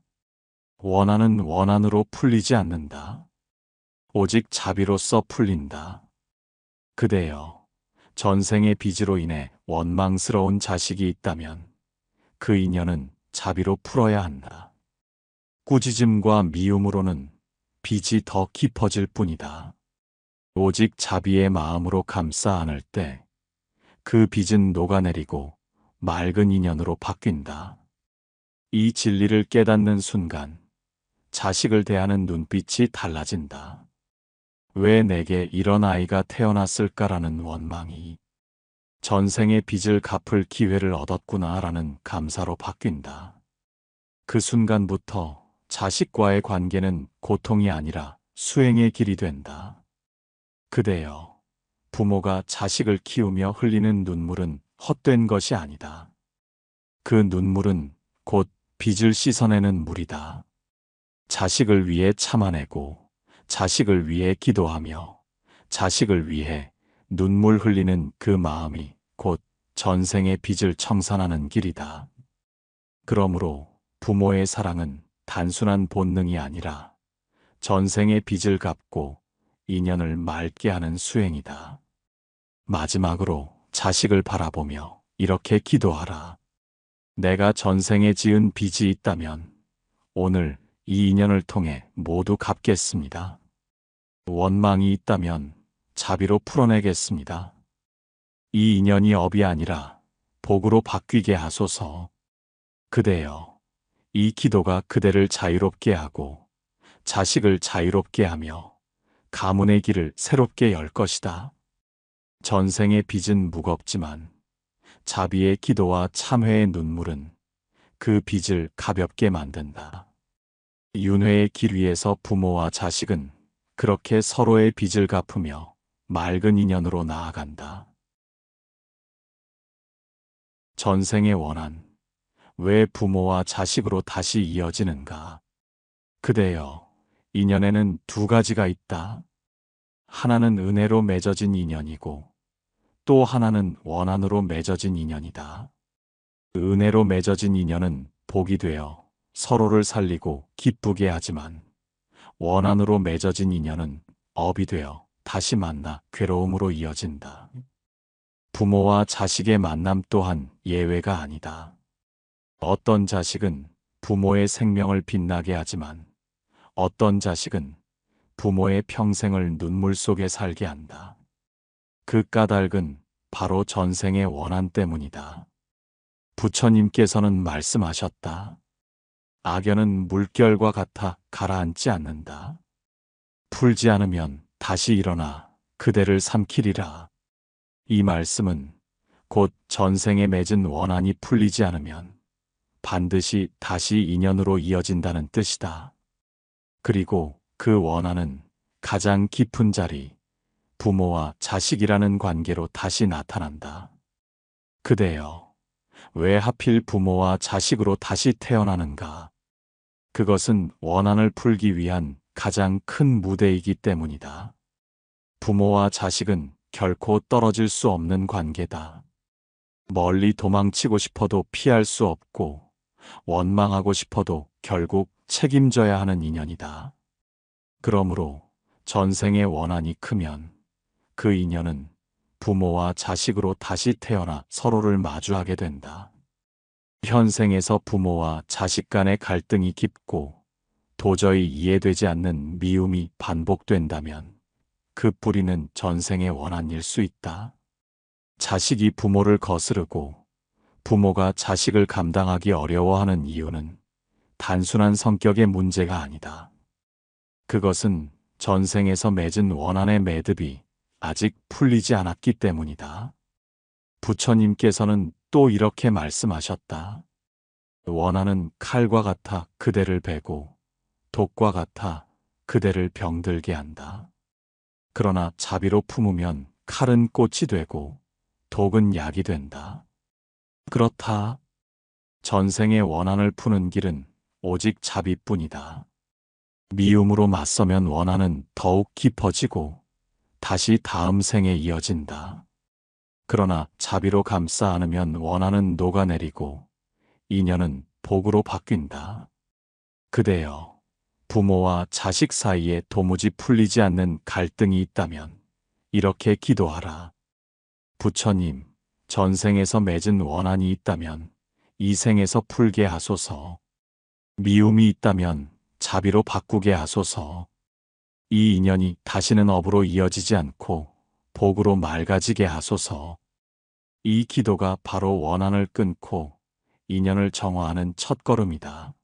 원한은 원한으로 풀리지 않는다. 오직 자비로써 풀린다. 그대여, 전생의 빚으로 인해 원망스러운 자식이 있다면 그 인연은 자비로 풀어야 한다. 꾸짖음과 미움으로는 빚이 더 깊어질 뿐이다. 오직 자비의 마음으로 감싸 안을 때 그 빚은 녹아내리고 맑은 인연으로 바뀐다. 이 진리를 깨닫는 순간 자식을 대하는 눈빛이 달라진다. 왜 내게 이런 아이가 태어났을까라는 원망이 전생의 빚을 갚을 기회를 얻었구나라는 감사로 바뀐다. 그 순간부터 자식과의 관계는 고통이 아니라 수행의 길이 된다. 그대여, 부모가 자식을 키우며 흘리는 눈물은 헛된 것이 아니다. 그 눈물은 곧 빚을 씻어내는 물이다. 자식을 위해 참아내고, 자식을 위해 기도하며, 자식을 위해 눈물 흘리는 그 마음이 곧 전생의 빚을 청산하는 길이다. 그러므로 부모의 사랑은 단순한 본능이 아니라 전생의 빚을 갚고 인연을 맑게 하는 수행이다. 마지막으로 자식을 바라보며 이렇게 기도하라. 내가 전생에 지은 빚이 있다면 오늘 이 인연을 통해 모두 갚겠습니다. 원망이 있다면 자비로 풀어내겠습니다. 이 인연이 업이 아니라 복으로 바뀌게 하소서. 그대여, 이 기도가 그대를 자유롭게 하고 자식을 자유롭게 하며 가문의 길을 새롭게 열 것이다. 전생의 빚은 무겁지만 자비의 기도와 참회의 눈물은 그 빚을 가볍게 만든다. 윤회의 길 위에서 부모와 자식은 그렇게 서로의 빚을 갚으며 맑은 인연으로 나아간다. 전생의 원한, 왜 부모와 자식으로 다시 이어지는가? 그대여, 인연에는 두 가지가 있다. 하나는 은혜로 맺어진 인연이고 또 하나는 원한으로 맺어진 인연이다. 은혜로 맺어진 인연은 복이 되어 서로를 살리고 기쁘게 하지만 원한으로 맺어진 인연은 업이 되어 다시 만나 괴로움으로 이어진다. 부모와 자식의 만남 또한 예외가 아니다. 어떤 자식은 부모의 생명을 빛나게 하지만 어떤 자식은 부모의 평생을 눈물 속에 살게 한다. 그 까닭은 바로 전생의 원한 때문이다. 부처님께서는 말씀하셨다. 악연은 물결과 같아 가라앉지 않는다. 풀지 않으면 다시 일어나 그대를 삼키리라. 이 말씀은 곧 전생에 맺은 원한이 풀리지 않으면 반드시 다시 인연으로 이어진다는 뜻이다. 그리고 그 원한은 가장 깊은 자리, 부모와 자식이라는 관계로 다시 나타난다. 그대여, 왜 하필 부모와 자식으로 다시 태어나는가? 그것은 원한을 풀기 위한 가장 큰 무대이기 때문이다. 부모와 자식은 결코 떨어질 수 없는 관계다. 멀리 도망치고 싶어도 피할 수 없고, 원망하고 싶어도 결국 책임져야 하는 인연이다. 그러므로 전생의 원한이 크면 그 인연은 부모와 자식으로 다시 태어나 서로를 마주하게 된다. 현생에서 부모와 자식 간의 갈등이 깊고 도저히 이해되지 않는 미움이 반복된다면 그 뿌리는 전생의 원한일 수 있다. 자식이 부모를 거스르고 부모가 자식을 감당하기 어려워하는 이유는 단순한 성격의 문제가 아니다. 그것은 전생에서 맺은 원한의 매듭이 아직 풀리지 않았기 때문이다. 부처님께서는 또 이렇게 말씀하셨다. 원한은 칼과 같아 그대를 베고 독과 같아 그대를 병들게 한다. 그러나 자비로 품으면 칼은 꽃이 되고 독은 약이 된다. 그렇다. 전생의 원한을 푸는 길은 오직 자비뿐이다. 미움으로 맞서면 원한은 더욱 깊어지고 다시 다음 생에 이어진다. 그러나 자비로 감싸 안으면 원한은 녹아내리고 인연은 복으로 바뀐다. 그대여, 부모와 자식 사이에 도무지 풀리지 않는 갈등이 있다면 이렇게 기도하라. 부처님, 전생에서 맺은 원한이 있다면 이 생에서 풀게 하소서. 미움이 있다면 자비로 바꾸게 하소서. 이 인연이 다시는 업으로 이어지지 않고 복으로 맑아지게 하소서. 이 기도가 바로 원한을 끊고 인연을 정화하는 첫걸음이다.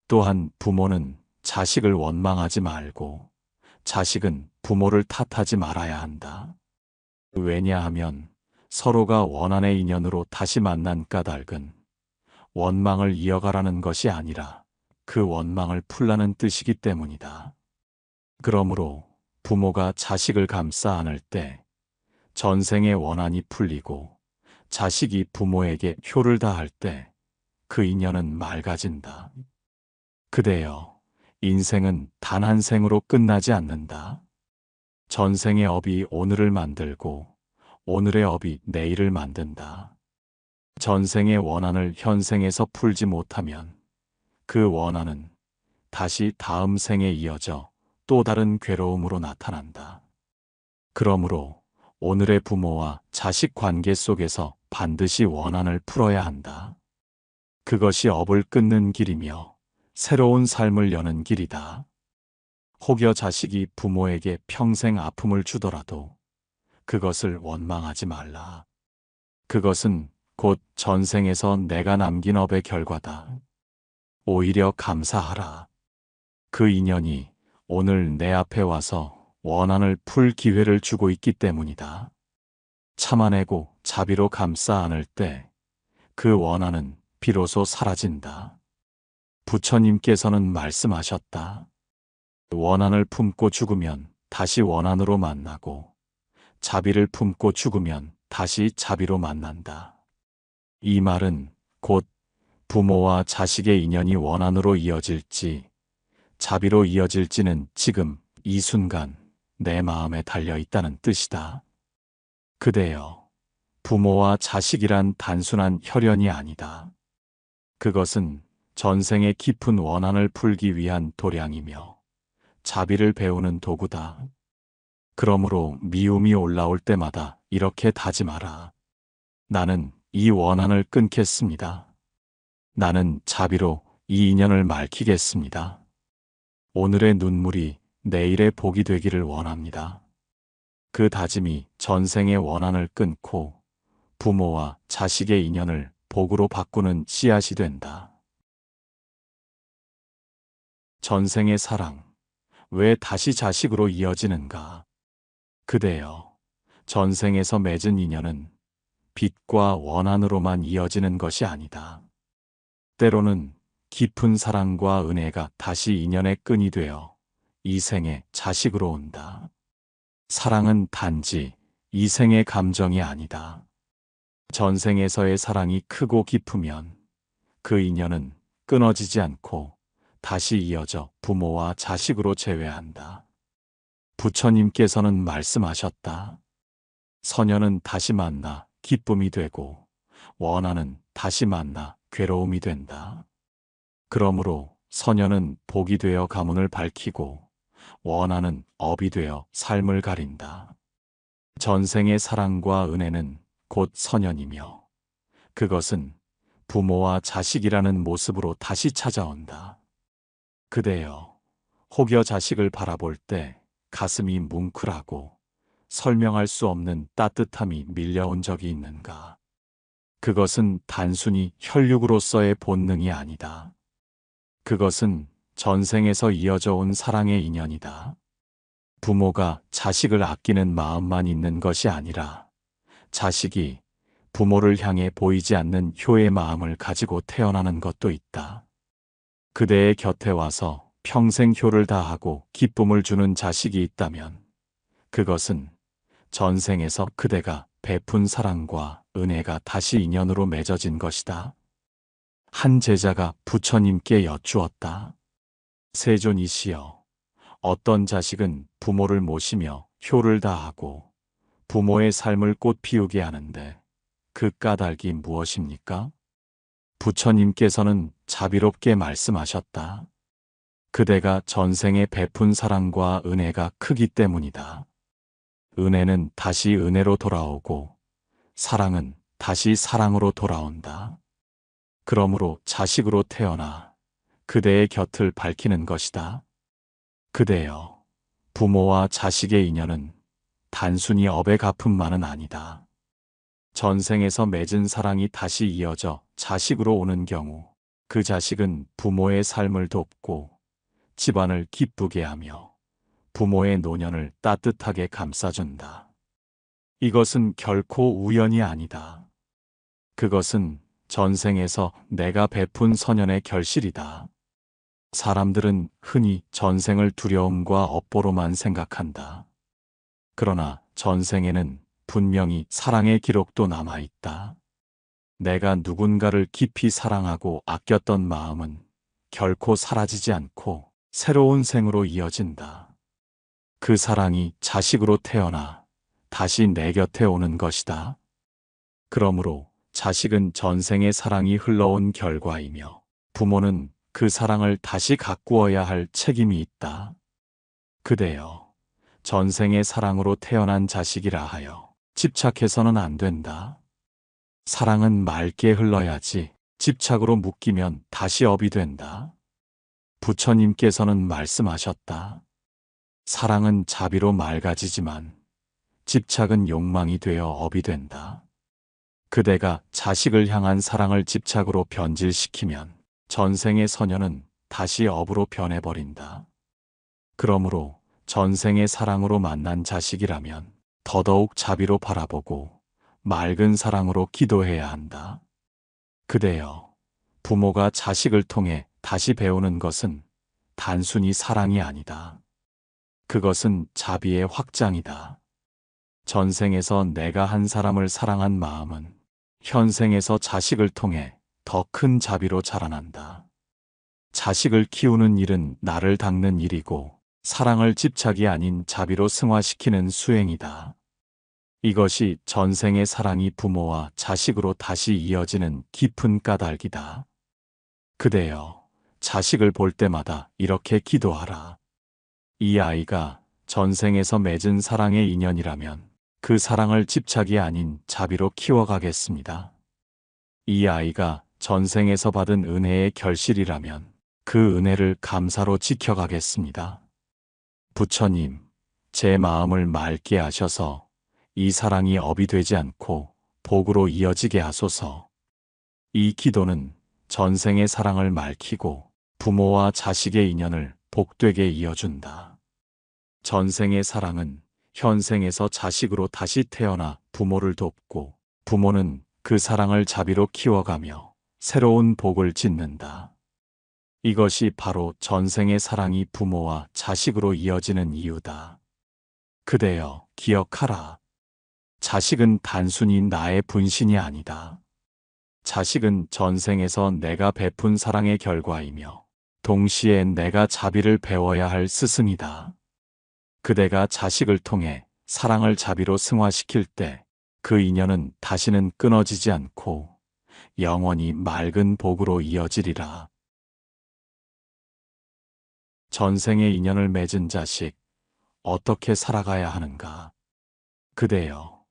또한 부모는 자식을 원망하지 말고 자식은 부모를 탓하지 말아야 한다. 왜냐하면 서로가 원한의 인연으로 다시 만난 까닭은 원망을 이어가라는 것이 아니라 그 원망을 풀라는 뜻이기 때문이다. 그러므로 부모가 자식을 감싸 안을 때 전생의 원한이 풀리고 자식이 부모에게 효를 다할 때 그 인연은 맑아진다. 그대여, 인생은 단 한 생으로 끝나지 않는다. 전생의 업이 오늘을 만들고 오늘의 업이 내일을 만든다. 전생의 원한을 현생에서 풀지 못하면 그 원한은 다시 다음 생에 이어져 또 다른 괴로움으로 나타난다. 그러므로 오늘의 부모와 자식 관계 속에서 반드시 원한을 풀어야 한다. 그것이 업을 끊는 길이며 새로운 삶을 여는 길이다. 혹여 자식이 부모에게 평생 아픔을 주더라도 그것을 원망하지 말라. 그것은 곧 전생에서 내가 남긴 업의 결과다. 오히려 감사하라. 그 인연이 오늘 내 앞에 와서 원한을 풀 기회를 주고 있기 때문이다. 참아내고 자비로 감싸 안을 때 그 원한은 비로소 사라진다. 부처님께서는 말씀하셨다. 원한을 품고 죽으면 다시 원한으로 만나고 자비를 품고 죽으면 다시 자비로 만난다. 이 말은 곧 부모와 자식의 인연이 원한으로 이어질지 자비로 이어질지는 지금 이 순간 내 마음에 달려 있다는 뜻이다. 그대여, 부모와 자식이란 단순한 혈연이 아니다. 그것은 전생의 깊은 원한을 풀기 위한 도량이며 자비를 배우는 도구다. 그러므로 미움이 올라올 때마다 이렇게 다짐하라. 나는 이 원한을 끊겠습니다. 나는 자비로 이 인연을 맑히겠습니다. 오늘의 눈물이 내일의 복이 되기를 원합니다. 그 다짐이 전생의 원한을 끊고 부모와 자식의 인연을 복으로 바꾸는 씨앗이 된다. 전생의 사랑, 왜 다시 자식으로 이어지는가? 그대여, 전생에서 맺은 인연은 빛과 원한으로만 이어지는 것이 아니다. 때로는 깊은 사랑과 은혜가 다시 인연의 끈이 되어 이 생에 자식으로 온다. 사랑은 단지 이 생의 감정이 아니다. 전생에서의 사랑이 크고 깊으면 그 인연은 끊어지지 않고 다시 이어져 부모와 자식으로 재회한다. 부처님께서는 말씀하셨다. 선연은 다시 만나 기쁨이 되고 원한은 다시 만나 괴로움이 된다. 그러므로 선연은 복이 되어 가문을 밝히고 원한은 업이 되어 삶을 가린다. 전생의 사랑과 은혜는 곧 선연이며 그것은 부모와 자식이라는 모습으로 다시 찾아온다. 그대여, 혹여 자식을 바라볼 때 가슴이 뭉클하고 설명할 수 없는 따뜻함이 밀려온 적이 있는가? 그것은 단순히 혈육으로서의 본능이 아니다. 그것은 전생에서 이어져 온 사랑의 인연이다. 부모가 자식을 아끼는 마음만 있는 것이 아니라 자식이 부모를 향해 보이지 않는 효의 마음을 가지고 태어나는 것도 있다. 그대의 곁에 와서 평생 효를 다하고 기쁨을 주는 자식이 있다면 그것은 전생에서 그대가 베푼 사랑과 은혜가 다시 인연으로 맺어진 것이다. 한 제자가 부처님께 여쭈었다. 세존이시여, 어떤 자식은 부모를 모시며 효를 다하고 부모의 삶을 꽃 피우게 하는데 그 까닭이 무엇입니까? 부처님께서는 자비롭게 말씀하셨다. 그대가 전생에 베푼 사랑과 은혜가 크기 때문이다. 은혜는 다시 은혜로 돌아오고 사랑은 다시 사랑으로 돌아온다. 그러므로 자식으로 태어나 그대의 곁을 밝히는 것이다. 그대여, 부모와 자식의 인연은 단순히 업의 갚음만은 아니다. 전생에서 맺은 사랑이 다시 이어져 자식으로 오는 경우 그 자식은 부모의 삶을 돕고 집안을 기쁘게 하며 부모의 노년을 따뜻하게 감싸준다. 이것은 결코 우연이 아니다. 그것은 전생에서 내가 베푼 선연의 결실이다. 사람들은 흔히 전생을 두려움과 업보로만 생각한다. 그러나 전생에는 분명히 사랑의 기록도 남아있다. 내가 누군가를 깊이 사랑하고 아꼈던 마음은 결코 사라지지 않고 새로운 생으로 이어진다. 그 사랑이 자식으로 태어나 다시 내 곁에 오는 것이다. 그러므로 자식은 전생의 사랑이 흘러온 결과이며 부모는 그 사랑을 다시 가꾸어야 할 책임이 있다. 그대여, 전생의 사랑으로 태어난 자식이라 하여 집착해서는 안 된다. 사랑은 맑게 흘러야지 집착으로 묶이면 다시 업이 된다. 부처님께서는 말씀하셨다. 사랑은 자비로 맑아지지만 집착은 욕망이 되어 업이 된다. 그대가 자식을 향한 사랑을 집착으로 변질시키면 전생의 선연은 다시 업으로 변해버린다. 그러므로 전생의 사랑으로 만난 자식이라면 더더욱 자비로 바라보고 맑은 사랑으로 기도해야 한다. 그대여, 부모가 자식을 통해 다시 배우는 것은 단순히 사랑이 아니다. 그것은 자비의 확장이다. 전생에서 내가 한 사람을 사랑한 마음은 현생에서 자식을 통해 더 큰 자비로 자라난다. 자식을 키우는 일은 나를 닦는 일이고 사랑을 집착이 아닌 자비로 승화시키는 수행이다. 이것이 전생의 사랑이 부모와 자식으로 다시 이어지는 깊은 까닭이다. 그대여, 자식을 볼 때마다 이렇게 기도하라. 이 아이가 전생에서 맺은 사랑의 인연이라면 그 사랑을 집착이 아닌 자비로 키워가겠습니다. 이 아이가 전생에서 받은 은혜의 결실이라면 그 은혜를 감사로 지켜가겠습니다. 부처님, 제 마음을 맑게 하셔서 이 사랑이 업이 되지 않고 복으로 이어지게 하소서. 이 기도는 전생의 사랑을 맑히고 부모와 자식의 인연을 복되게 이어준다. 전생의 사랑은 현생에서 자식으로 다시 태어나 부모를 돕고 부모는 그 사랑을 자비로 키워가며 새로운 복을 짓는다. 이것이 바로 전생의 사랑이 부모와 자식으로 이어지는 이유다. 그대여, 기억하라. 자식은 단순히 나의 분신이 아니다. 자식은 전생에서 내가 베푼 사랑의 결과이며 동시에 내가 자비를 배워야 할 스승이다. 그대가 자식을 통해 사랑을 자비로 승화시킬 때 그 인연은 다시는 끊어지지 않고 영원히 맑은 복으로 이어지리라. 전생의 인연을 맺은 자식, 어떻게 살아가야 하는가? 그대여,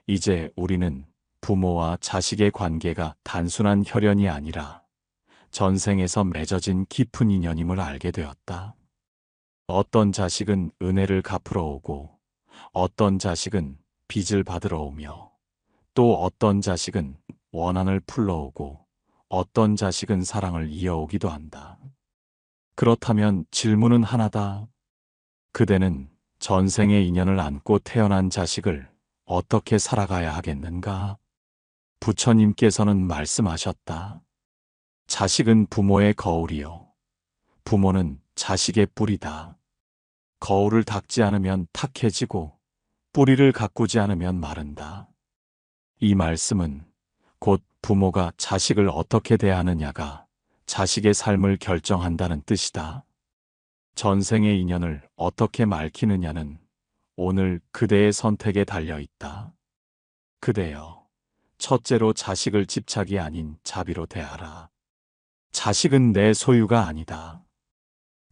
이제 우리는 부모와 자식의 관계가 단순한 혈연이 아니라 전생에서 맺어진 깊은 인연임을 알게 되었다. 어떤 자식은 은혜를 갚으러 오고 어떤 자식은 빚을 받으러 오며 또 어떤 자식은 원한을 풀러오고 어떤 자식은 사랑을 이어오기도 한다. 그렇다면 질문은 하나다. 그대는 전생의 인연을 안고 태어난 자식을 어떻게 살아가야 하겠는가? 부처님께서는 말씀하셨다. 자식은 부모의 거울이요. 부모는 자식의 뿌리다. 거울을 닦지 않으면 탁해지고 뿌리를 가꾸지 않으면 마른다. 이 말씀은 곧 부모가 자식을 어떻게 대하느냐가 자식의 삶을 결정한다는 뜻이다. 전생의 인연을 어떻게 맑히느냐는 오늘 그대의 선택에 달려 있다. 그대여, 첫째로 자식을 집착이 아닌 자비로 대하라. 자식은 내 소유가 아니다.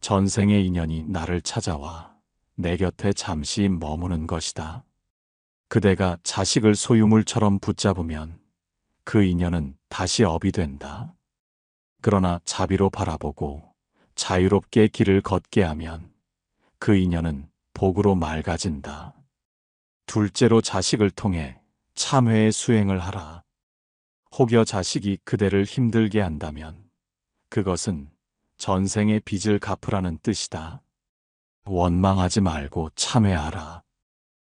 전생의 인연이 나를 찾아와 내 곁에 잠시 머무는 것이다. 그대가 자식을 소유물처럼 붙잡으면 그 인연은 다시 업이 된다. 그러나 자비로 바라보고 자유롭게 길을 걷게 하면 그 인연은 복으로 맑아진다. 둘째로 자식을 통해 참회의 수행을 하라. 혹여 자식이 그대를 힘들게 한다면 그것은 전생의 빚을 갚으라는 뜻이다. 원망하지 말고 참회하라.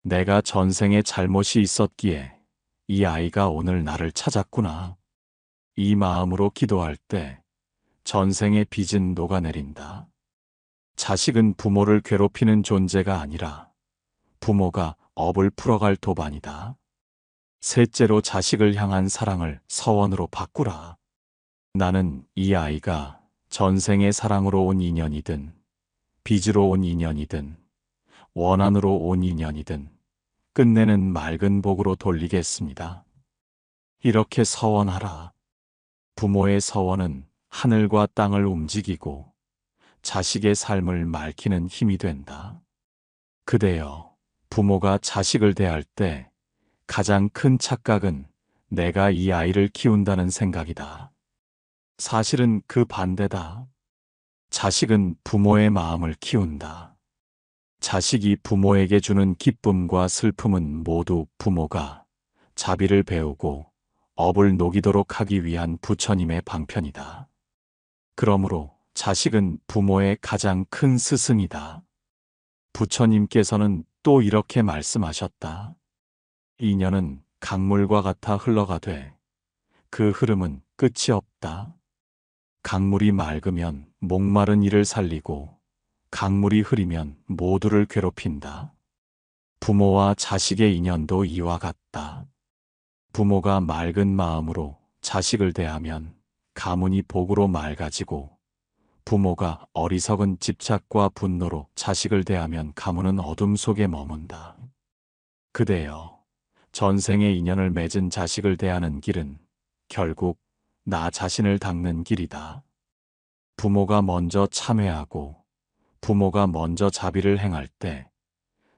내가 전생에 잘못이 있었기에 이 아이가 오늘 나를 찾았구나. 이 마음으로 기도할 때 전생의 빚은 녹아내린다. 자식은 부모를 괴롭히는 존재가 아니라 부모가 업을 풀어갈 도반이다. 셋째로 자식을 향한 사랑을 서원으로 바꾸라. 나는 이 아이가 전생의 사랑으로 온 인연이든 빚으로 온 인연이든 원한으로 온 인연이든 끝내는 맑은 복으로 돌리겠습니다. 이렇게 서원하라. 부모의 서원은 하늘과 땅을 움직이고 자식의 삶을 맑히는 힘이 된다. 그대여, 부모가 자식을 대할 때 가장 큰 착각은 내가 이 아이를 키운다는 생각이다. 사실은 그 반대다. 자식은 부모의 마음을 키운다. 자식이 부모에게 주는 기쁨과 슬픔은 모두 부모가 자비를 배우고 업을 녹이도록 하기 위한 부처님의 방편이다. 그러므로 자식은 부모의 가장 큰 스승이다. 부처님께서는 또 이렇게 말씀하셨다. 인연은 강물과 같아 흘러가되 그 흐름은 끝이 없다. 강물이 맑으면 목마른 이를 살리고 강물이 흐리면 모두를 괴롭힌다. 부모와 자식의 인연도 이와 같다. 부모가 맑은 마음으로 자식을 대하면 가문이 복으로 맑아지고 부모가 어리석은 집착과 분노로 자식을 대하면 가문은 어둠 속에 머문다. 그대여, 전생의 인연을 맺은 자식을 대하는 길은 결국 나 자신을 닦는 길이다. 부모가 먼저 참회하고 부모가 먼저 자비를 행할 때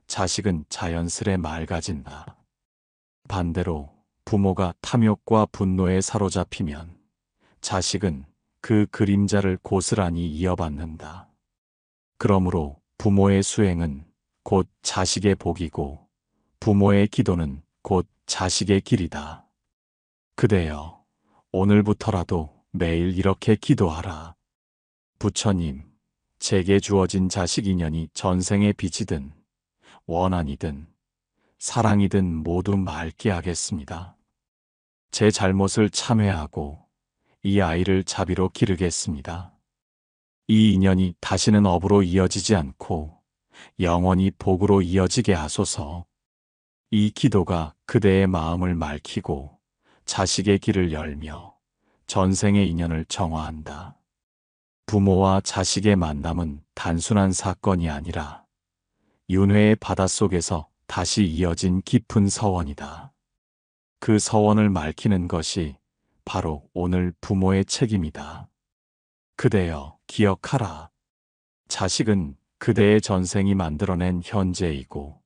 자식은 자연스레 맑아진다. 반대로 부모가 탐욕과 분노에 사로잡히면 자식은 그 그림자를 고스란히 이어받는다. 그러므로 부모의 수행은 곧 자식의 복이고 부모의 기도는 곧 자식의 길이다. 그대여, 오늘부터라도 매일 이렇게 기도하라. 부처님, 제게 주어진 자식 인연이 전생의 빚이든 원한이든 사랑이든 모두 맑게 하겠습니다. 제 잘못을 참회하고 이 아이를 자비로 기르겠습니다. 이 인연이 다시는 업으로 이어지지 않고 영원히 복으로 이어지게 하소서. 이 기도가 그대의 마음을 맑히고 자식의 길을 열며 전생의 인연을 정화한다. 부모와 자식의 만남은 단순한 사건이 아니라 윤회의 바닷속에서 다시 이어진 깊은 서원이다. 그 서원을 맑히는 것이 바로 오늘 부모의 책임이다. 그대여, 기억하라. 자식은 그대의 전생이 만들어낸 현재이고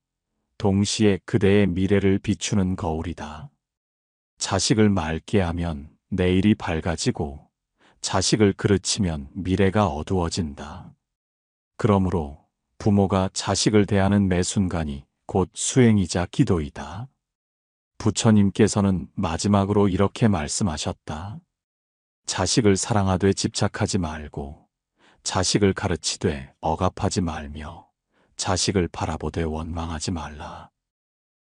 동시에 그대의 미래를 비추는 거울이다. 자식을 맑게 하면 내일이 밝아지고 자식을 그르치면 미래가 어두워진다. 그러므로 부모가 자식을 대하는 매 순간이 곧 수행이자 기도이다. 부처님께서는 마지막으로 이렇게 말씀하셨다. 자식을 사랑하되 집착하지 말고 자식을 가르치되 억압하지 말며 자식을 바라보되 원망하지 말라.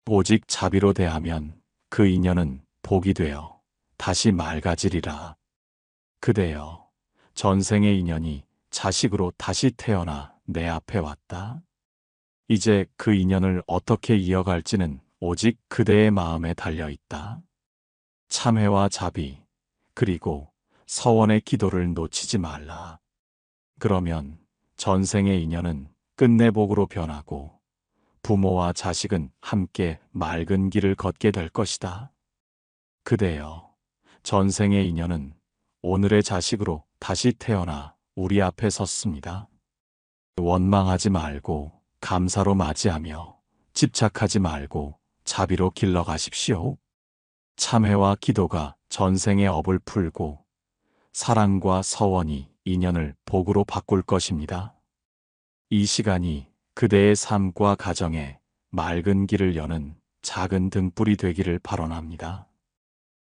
오직 자비로 대하면 그 인연은 복이 되어 다시 맑아지리라. 그대여, 전생의 인연이 자식으로 다시 태어나 내 앞에 왔다. 이제 그 인연을 어떻게 이어갈지는 오직 그대의 마음에 달려 있다. 참회와 자비, 그리고 서원의 기도를 놓치지 말라. 그러면 전생의 인연은 끝내 복으로 변하고 부모와 자식은 함께 맑은 길을 걷게 될 것이다. 그대여, 전생의 인연은 오늘의 자식으로 다시 태어나 우리 앞에 섰습니다. 원망하지 말고 감사로 맞이하며 집착하지 말고 자비로 길러가십시오. 참회와 기도가 전생의 업을 풀고 사랑과 서원이 인연을 복으로 바꿀 것입니다. 이 시간이 그대의 삶과 가정에 맑은 길을 여는 작은 등불이 되기를 발언합니다.